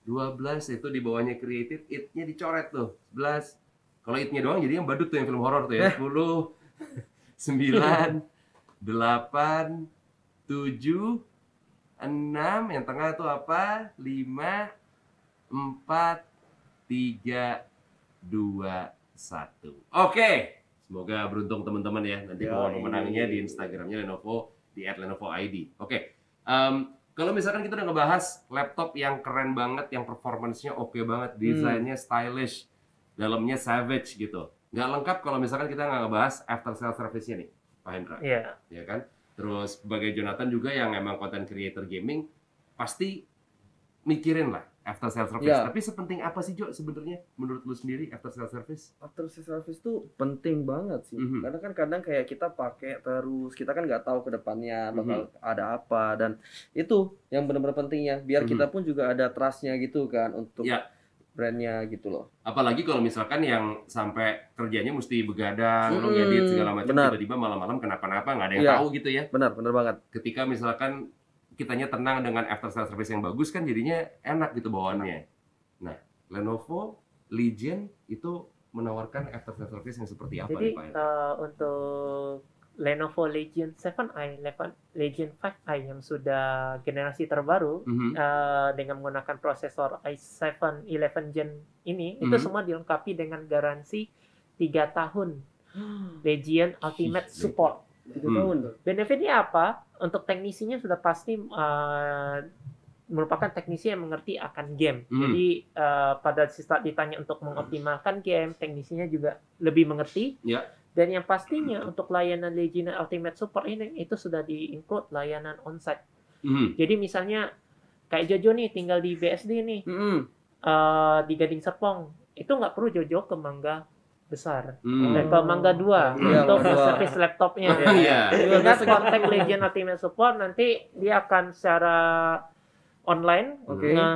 12 itu di bawahnya creative, it-nya dicoret tuh. 11. Kalau it-nya doang jadi yang badut tuh yang film horor tuh ya. 10, 9, 8, 7, 6, yang tengah tuh apa? 5, 4, 3, 2, 1. Oke. Semoga beruntung teman-teman ya. Nanti pemenangnya di Instagramnya Lenovo di @lenovoid. Oke. Kalau misalkan kita udah ngebahas laptop yang keren banget, yang performance-nya oke banget, desainnya stylish, dalamnya savage gitu. Nggak lengkap kalau misalkan kita nggak ngebahas after sales service-nya nih, Pak Hendra. Iya. Ya kan? Terus sebagai Jonathan juga yang emang content creator gaming, pasti mikirin lah after sales service. Ya. Tapi sepenting apa sih Jo sebenarnya menurut lu sendiri after sales service? After sales service tuh penting banget sih. Karena kan kadang kayak kita pakai terus, kita kan nggak tahu ke depannya bakal ada apa, dan itu yang benar-benar pentingnya biar kita pun juga ada trust-nya gitu kan untuk brandnya gitu loh. Apalagi kalau misalkan yang sampai kerjanya mesti begadang, ngedit segala macam, tiba-tiba malam-malam kenapa-napa nggak ada yang tahu gitu ya. Benar banget. Ketika misalkan kitanya tenang dengan after sales service yang bagus kan jadinya enak gitu bawaannya. Nah, Lenovo Legion itu menawarkan after sales service yang seperti apa nih Pak? Untuk Lenovo Legion 7i, Legion 5i yang sudah generasi terbaru dengan menggunakan prosesor i7 11 Gen ini, itu semua dilengkapi dengan garansi 3 tahun Legion Ultimate Support. 3 tahun. Benefitnya apa? Untuk teknisinya sudah pasti merupakan teknisi yang mengerti akan game. Jadi pada saat ditanya untuk mengoptimalkan game, teknisinya juga lebih mengerti. Dan yang pastinya untuk layanan Legion Ultimate Support ini itu sudah di-include layanan onsite. Jadi misalnya kayak Jojo nih tinggal di BSD nih, di Gading Serpong, itu nggak perlu Jojo ke Mangga Besar, dan ke Mangga 2 untuk service laptopnya. Ingat kontak Legion Ultimate Support, nanti dia akan secara online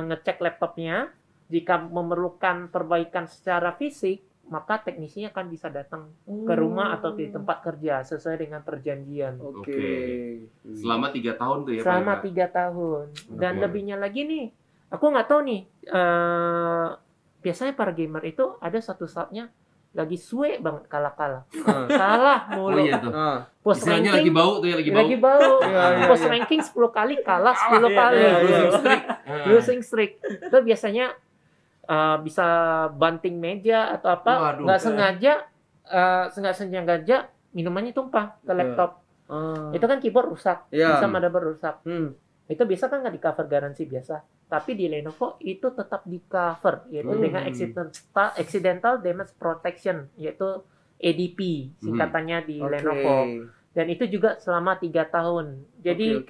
ngecek laptopnya. Jika memerlukan perbaikan secara fisik, maka teknisinya akan bisa datang ke rumah atau di tempat kerja sesuai dengan perjanjian. Selama 3 tahun tuh ya? Selama 3 tahun. Dan lebihnya lagi nih, aku nggak tahu nih, biasanya para gamer itu ada satu saatnya lagi suwe banget kalah kalah mulu. Post ranking lagi bau tuh ya, lagi bau. Post ranking 10 kali kalah 10 kali. Losing streak. Itu biasanya bisa banting meja atau apa, nggak sengaja minumannya tumpah ke laptop. Itu kan keyboard rusak, bisa motherboard rusak. Itu biasa kan nggak di cover garansi biasa, tapi di Lenovo itu tetap di cover, yaitu dengan accidental damage protection, yaitu ADP singkatannya di Lenovo. Dan itu juga selama 3 tahun. Jadi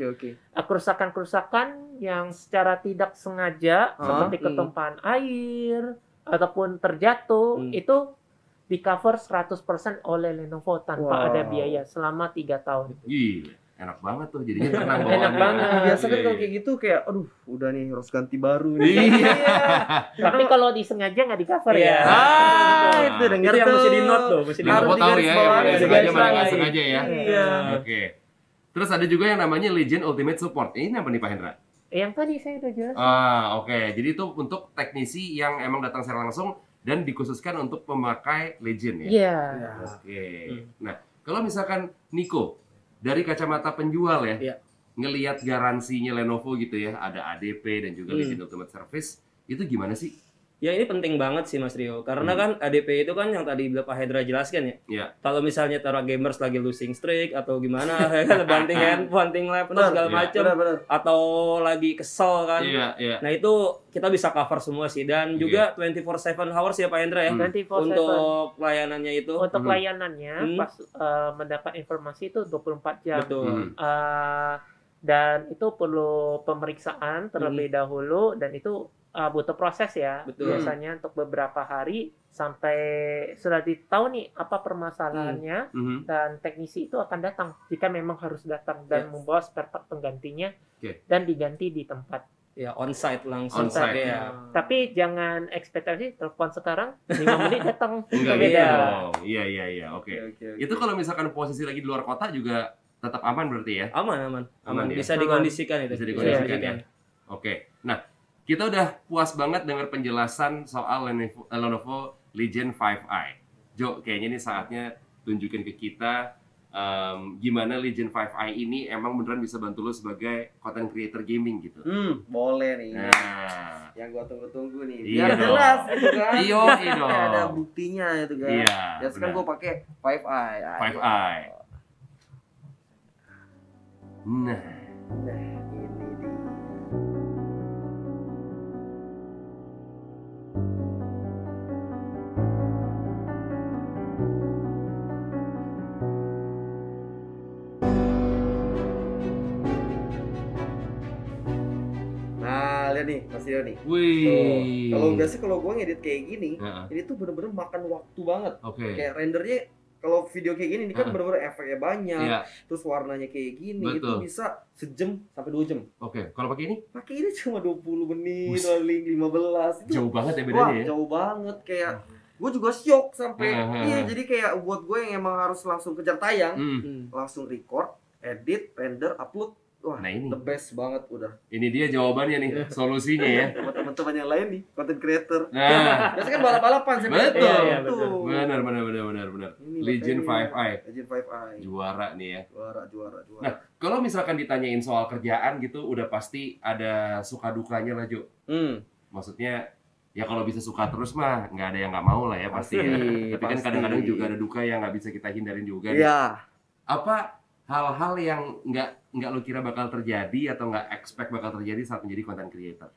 kerusakan-kerusakan yang secara tidak sengaja seperti ketumpahan air ataupun terjatuh itu di cover 100% oleh Lenovo tanpa ada biaya selama 3 tahun. Iya, enak banget tuh jadinya tenang banget. Enak banget. Biasa kan kalau kayak gitu kayak aduh udah nih harus ganti baru nih. Iya. Tapi kalau disengaja nggak di cover ya. Itu dengar itu yang mesti di note tuh, mesti di Nggak note. mau tahu ya, yang sengaja mana nggak sengaja ya. Iya. Oke. Terus ada juga yang namanya Legion Ultimate Support. Ini apa nih Pak Hendra? Yang tadi saya udah jelas. Oke. Jadi itu untuk teknisi yang emang datang secara langsung dan dikhususkan untuk pemakai Legion ya? Iya. Oke. Nah, kalau misalkan Niko, dari kacamata penjual ya, ngelihat garansinya Lenovo gitu ya, ada ADP dan juga Legion Ultimate Service, itu gimana sih? Ya ini penting banget sih Mas Rio, karena kan ADP itu kan yang tadi Pak Hendra jelaskan ya. Iya. Kalau misalnya taruh gamers lagi losing streak atau gimana, banting handphone, banting laptop segala macam, atau lagi kesel kan. Iya. Nah itu kita bisa cover semua sih, dan juga 24/7 hours ya Pak Hendra ya, 24/7. untuk layanannya itu. Untuk layanannya pas mendapat informasi itu 24 jam. Betul. Dan itu perlu pemeriksaan terlebih dahulu, dan itu butuh proses ya. Betul. Biasanya untuk beberapa hari sampai sudah ditahu nih apa permasalahannya, dan teknisi itu akan datang jika memang harus datang dan membawa spare part penggantinya dan diganti di tempat. Ya on-site langsung. On-site. Ya. Tapi jangan ekspektasi telepon sekarang 5 menit datang. Enggak Beda. gitu. Iya. Oke. Itu kalau misalkan posisi lagi di luar kota juga tetap aman berarti ya? Aman ya? Bisa dikondisikan itu. Bisa dikondisikan ya. Oke. Nah, kita udah puas banget dengar penjelasan soal Lenovo Legion 5i. Jo, kayaknya ini saatnya tunjukin ke kita gimana Legion 5i ini emang beneran bisa bantu lo sebagai content creator gaming gitu. Boleh nih. Nah, yang gua tunggu-tunggu nih. Iya Biar jelas itu kan. Iya dong. Ada buktinya itu kan. Iya. Biasa kan gua pakai 5i. 5i. Nah, ini dia. Nah, lihat nih, Mas Rio nih. wih. Kalau gue ngedit kayak gini, ini tuh bener-bener makan waktu banget. Kayak rendernya kalau video kayak gini ini kan bener-bener efeknya banyak. Terus warnanya kayak gini, itu bisa sejam sampai 2 jam. Kalau pakai ini? Pakai ini cuma 20 menit, paling 15. Itu jauh banget ya bedanya ya? Jauh banget, kayak gue juga syok sampai jadi kayak buat gue yang emang harus langsung kejar tayang, langsung record, edit, render, upload. Wah, nah ini the best banget udah. Ini dia jawabannya nih, solusinya ya. Buat teman-teman yang lain nih, content creator. Nah, biasanya kan balap-balapan sih. betul. Benar. Legion 5i. Legion 5i. Juara nih ya. Juara. Nah, kalau misalkan ditanyain soal kerjaan gitu, udah pasti ada suka dukanya lah, Jo. Maksudnya ya kalau bisa suka terus mah nggak ada yang nggak mau lah ya pasti. Tapi kan kadang-kadang juga ada duka yang nggak bisa kita hindarin juga. Iya. Apa hal-hal yang nggak lo kira bakal terjadi atau nggak expect bakal terjadi saat menjadi content creator?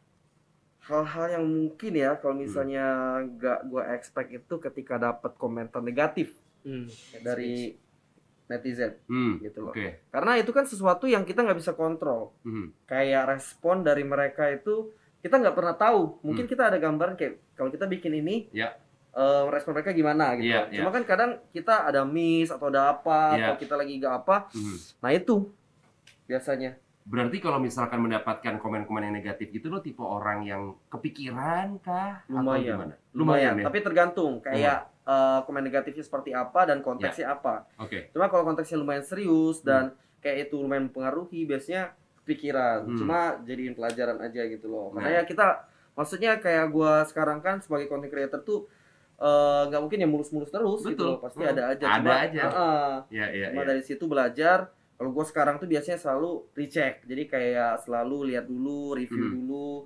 Hal-hal yang mungkin ya kalau misalnya nggak gue expect itu ketika dapat komentar negatif dari netizen gitu loh. Karena itu kan sesuatu yang kita nggak bisa kontrol. Kayak respon dari mereka itu kita nggak pernah tahu. Mungkin kita ada gambaran kayak kalau kita bikin ini. Respon mereka gimana gitu. Cuma kan kadang kita ada miss atau ada apa atau kita lagi gak apa. Nah itu biasanya. Berarti kalau misalkan mendapatkan komen-komen yang negatif gitu lo tipe orang yang kepikiran kah? Lumayan. Atau gimana? Lumayan ya? Tapi tergantung kayak komen negatifnya seperti apa dan konteksnya apa. Cuma kalau konteksnya lumayan serius dan kayak itu lumayan mempengaruhi, biasanya kepikiran. Cuma jadiin pelajaran aja gitu loh. Makanya kita maksudnya kayak gua sekarang kan sebagai content creator tuh nggak mungkin ya mulus-mulus terus. Betul. Gitu loh. Pasti ada aja. Cuma dari situ belajar. Kalau gue sekarang tuh biasanya selalu recheck. Jadi kayak selalu lihat dulu, review dulu,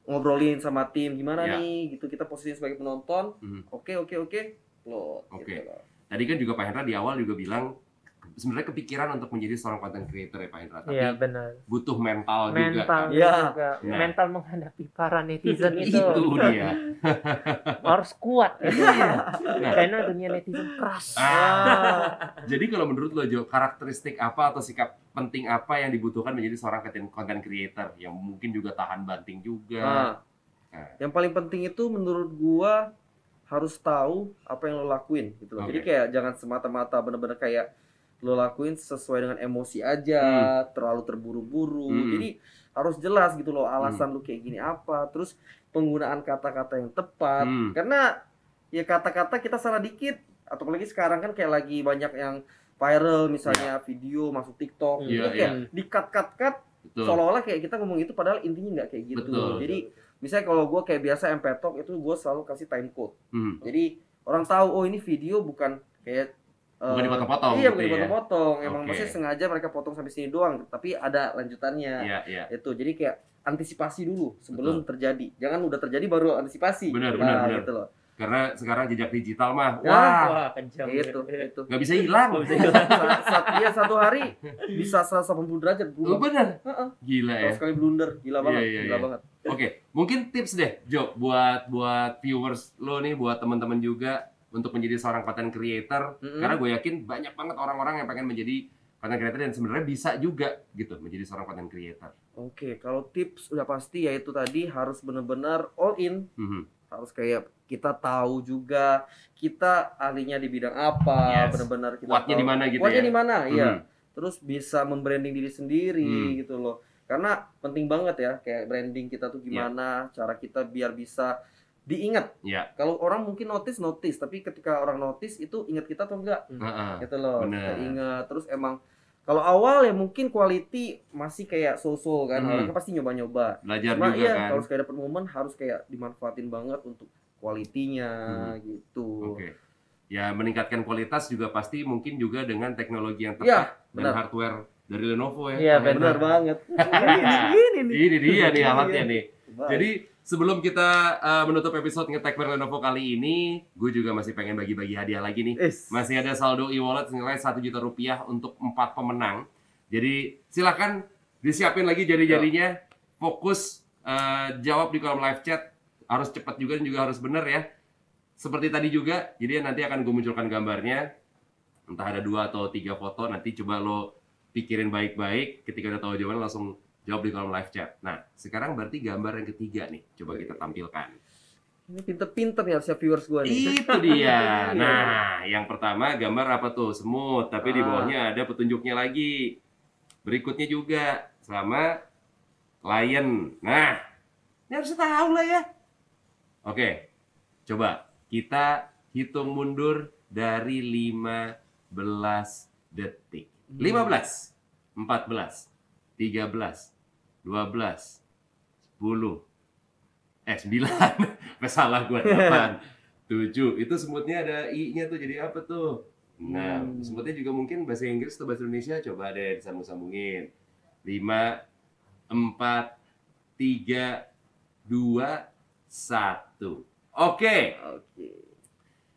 ngobrolin sama tim gimana nih gitu, kita posisinya sebagai penonton. Oke. Loh, gitu loh. Tadi kan juga Pak Hendra di awal juga bilang sebenarnya kepikiran untuk menjadi seorang content creator ya Pak Indra, tapi benar. butuh mental juga. Mental Kan? juga. Nah. Mental menghadapi para netizen itu dia. Harus kuat gitu. Nah, karena dunia netizen keras. Jadi kalau menurut lo Jo, karakteristik apa atau sikap penting apa yang dibutuhkan menjadi seorang content creator yang mungkin juga tahan banting juga? Yang paling penting itu menurut gua harus tahu apa yang lo lakuin gitu loh. Jadi kayak jangan semata-mata bener-bener kayak lo lakuin sesuai dengan emosi aja, terlalu terburu-buru. Jadi harus jelas gitu loh alasan lo kayak gini apa. Terus penggunaan kata-kata yang tepat. Karena ya kata-kata kita salah dikit. Atau apalagi sekarang kan kayak lagi banyak yang viral misalnya video masuk TikTok. Itu kayak di-cut seolah-olah kayak kita ngomong itu padahal intinya nggak kayak gitu. Jadi misalnya kalau gue kayak biasa MP Talk itu gue selalu kasih time code. Jadi orang tahu oh ini video bukan kayak bukan dipotong-potong. Iya, bukan dipotong-potong. Emang maksudnya sengaja mereka potong sampai sini doang, tapi ada lanjutannya. Itu. Jadi kayak antisipasi dulu sebelum terjadi. Jangan udah terjadi baru antisipasi. Benar. Gitu loh. Karena sekarang jejak digital mah wah kejam. Itu. Nggak bisa hilang. Iya, satu hari bisa 180 derajat berubah. Benar. Gila ya. Sekali blunder, gila banget, gila banget. Oke, mungkin tips deh, Jo, buat viewers lo nih, buat teman-teman juga untuk menjadi seorang content creator. Karena gue yakin banyak banget orang-orang yang pengen menjadi content creator dan sebenarnya bisa juga gitu menjadi seorang content creator. Oke, kalau tips udah pasti yaitu tadi harus benar-benar all in. Harus kayak kita tahu juga kita ahlinya di bidang apa, benar-benar kita kuatnya di mana gitu. Kuatnya di mana, iya. Terus bisa membranding diri sendiri gitu loh. Karena penting banget ya kayak branding kita tuh gimana, cara kita biar bisa diingat. Kalau orang mungkin notice, tapi ketika orang notice itu ingat kita atau enggak? Gitu loh. Kita ingat. Terus emang kalau awal ya mungkin quality masih kayak so-so kan, orang kan pasti nyoba-nyoba. Belajar juga kan. Kalau sekali dapat momen harus kayak dimanfaatin banget untuk quality-nya gitu. Ya meningkatkan kualitas juga pasti mungkin juga dengan teknologi yang tepat dan hardware dari Lenovo ya. Iya benar banget. Ini dia nih alatnya nih. Jadi sebelum kita menutup episode Ngetek bareng Lenovo kali ini, gue juga masih pengen bagi-bagi hadiah lagi nih. Masih ada saldo e-wallet senilai Rp1.000.000 untuk 4 pemenang. Jadi silakan disiapin lagi jari-jarinya, fokus jawab di kolom live chat. Harus cepat juga dan juga harus benar ya. Seperti tadi juga, jadi nanti akan gue munculkan gambarnya. Entah ada 2 atau 3 foto, nanti coba lo pikirin baik-baik. Ketika udah tahu jawabannya langsung jawab di kolom live chat. Nah, sekarang berarti gambar yang ketiga nih. Coba kita tampilkan. Ini pinter-pinter nih harusnya viewers gue nih. Itu dia. Nah, yang pertama gambar apa tuh? Semut. Tapi di bawahnya ada petunjuknya lagi. Berikutnya juga sama lion. Nah, ini harus tahu lah ya. Oke, coba kita hitung mundur dari 15 detik. 15, 14, 13, 12, 10, 9, salah gue 8, 7. Itu semutnya ada i-nya tuh, jadi apa tuh? Nah, semutnya juga mungkin bahasa Inggris atau bahasa Indonesia, coba deh disambung-sambungin. 5, 4, 3, 2, 1. Oke.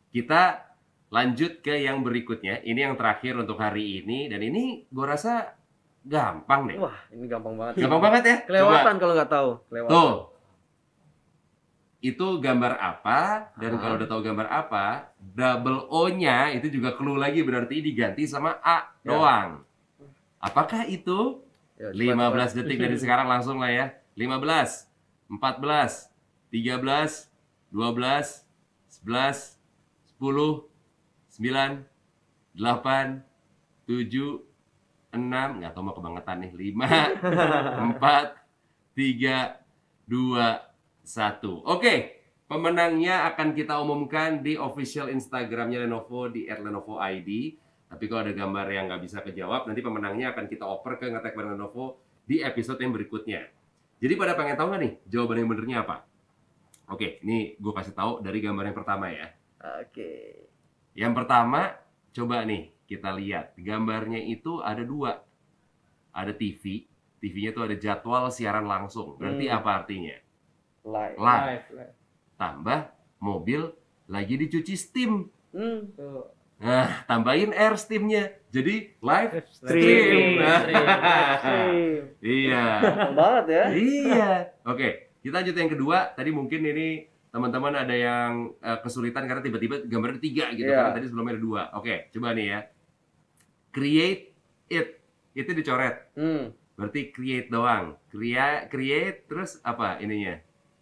Kita lanjut ke yang berikutnya. Ini yang terakhir untuk hari ini. Dan ini gue rasa gampang deh. Wah, ini gampang banget. Gampang banget ya? Kelewatan kalau nggak tahu. Kelewatan. Tuh. Itu gambar apa? Dan kalau udah tahu gambar apa, double O-nya itu juga clue lagi, berarti diganti sama A doang. Apakah itu? 15 detik dari sekarang langsung lah ya. 15, 14, 13, 12, 11, 10, 9, 8, 7, 6, nggak tahu mau kebangetan nih. 5, 4, 3, 2, 1. Oke, pemenangnya akan kita umumkan di official Instagramnya Lenovo di @lenovoid. Tapi kalau ada gambar yang nggak bisa kejawab, nanti pemenangnya akan kita oper ke Ngetek bareng Lenovo di episode yang berikutnya. Jadi pada pengen tahu nggak nih jawaban yang benernya apa? Oke, ini gue kasih tahu dari gambar yang pertama ya. Oke. Yang pertama, coba nih kita lihat. Gambarnya itu ada 2. Ada TV. TV-nya tuh ada jadwal siaran langsung. Berarti apa artinya? Live. Tambah mobil lagi dicuci steam. Nah, tambahin R Steam-nya. Jadi live stream. Iya. Banget ya. Iya. Oke, kita lanjut yang kedua. Tadi mungkin ini teman-teman ada yang kesulitan karena tiba-tiba gambarnya 3 gitu. Karena tadi sebelumnya ada 2. Oke, coba nih ya. Create it. Itu dicoret. Berarti create doang. Create terus apa ininya?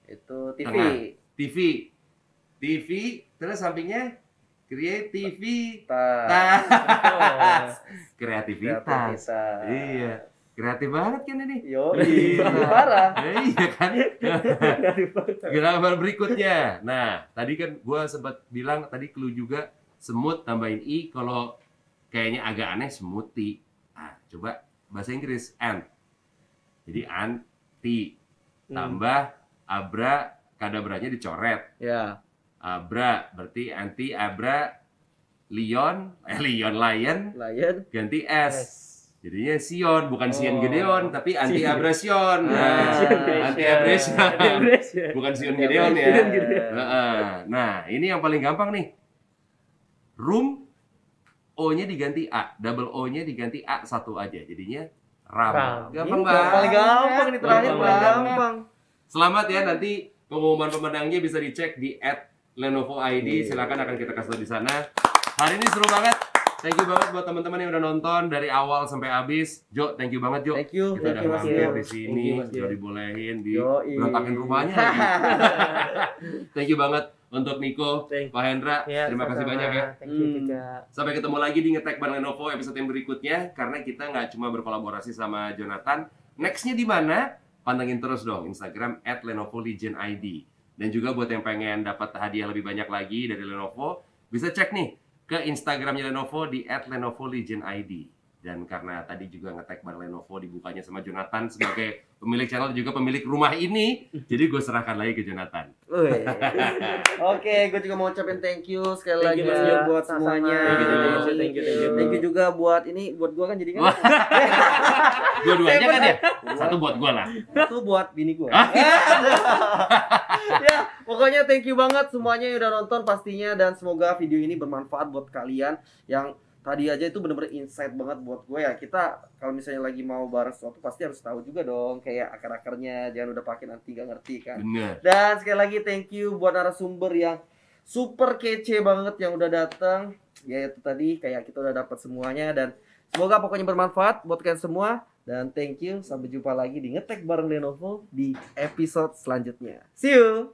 Itu TV. Tengah. TV terus sampingnya kreativitas. Kreativitas. Iya. Kreatif banget kan ini? Yo, parah. Iya kan? Gambar berikutnya. Nah, tadi kan gue sempat bilang tadi clue juga semut tambahin i, kalau kayaknya agak aneh smoothie. Nah, coba bahasa Inggris ant. Jadi anti tambah abra kadabranya dicoret. Ya. Abra berarti anti abra lion lion ganti s. Jadinya Sion, bukan Sion Gideon, tapi anti abrasion. Anti abrasion. Bukan Sion Gideon ya. Nah, ini yang paling gampang nih. Room O-nya diganti A, double O-nya diganti A satu aja. Jadinya RAM. Gampang banget. Paling gampang ini terakhir, paling gampang. Selamat ya, nanti pengumuman pemenangnya bisa dicek di @Lenovo ID. Silakan akan kita kasih di sana. Hari ini seru banget. Thank you banget buat teman-teman yang udah nonton dari awal sampai habis. Jo, thank you banget Jo. Thank you. Kita udah mampir di sini, udah dibolehin di berantakin rumahnya. Thank you banget untuk Niko, Pak Hendra. Terima kasih banyak ya. Thank you juga. Sampai ketemu lagi di Ngetek bareng Lenovo episode yang berikutnya, karena kita nggak cuma berkolaborasi sama Jonathan. Nextnya di mana? Pantengin terus dong Instagram @LenovoLegendID. Dan juga buat yang pengen dapat hadiah lebih banyak lagi dari Lenovo, bisa cek nih ke Instagramnya Lenovo di @LenovoLegendID. Dan karena tadi juga ngetek bareng Lenovo dibukanya sama Jonathan sebagai pemilik channel juga pemilik rumah ini, jadi gue serahkan lagi ke Jonathan. Oke, gue juga mau ucapin thank you sekali lagi buat semuanya. Thank you. Thank you juga buat ini, buat gue kan jadi kan. Dua-duanya kan ya? Satu buat gue lah. Satu buat bini gue. Ya, pokoknya thank you banget semuanya yang udah nonton pastinya, dan semoga video ini bermanfaat buat kalian yang tadi aja itu bener-bener insight banget buat gue ya. Kita kalau misalnya lagi mau bareng sesuatu pasti harus tahu juga dong kayak akar-akarnya, jangan udah pakai nanti gak ngerti kan. Bener. Dan sekali lagi thank you buat narasumber yang super kece banget yang udah datang. Ya itu tadi kayak kita udah dapat semuanya, dan semoga pokoknya bermanfaat buat kalian semua. Dan thank you, sampai jumpa lagi di Ngetek bareng Lenovo di episode selanjutnya. See you.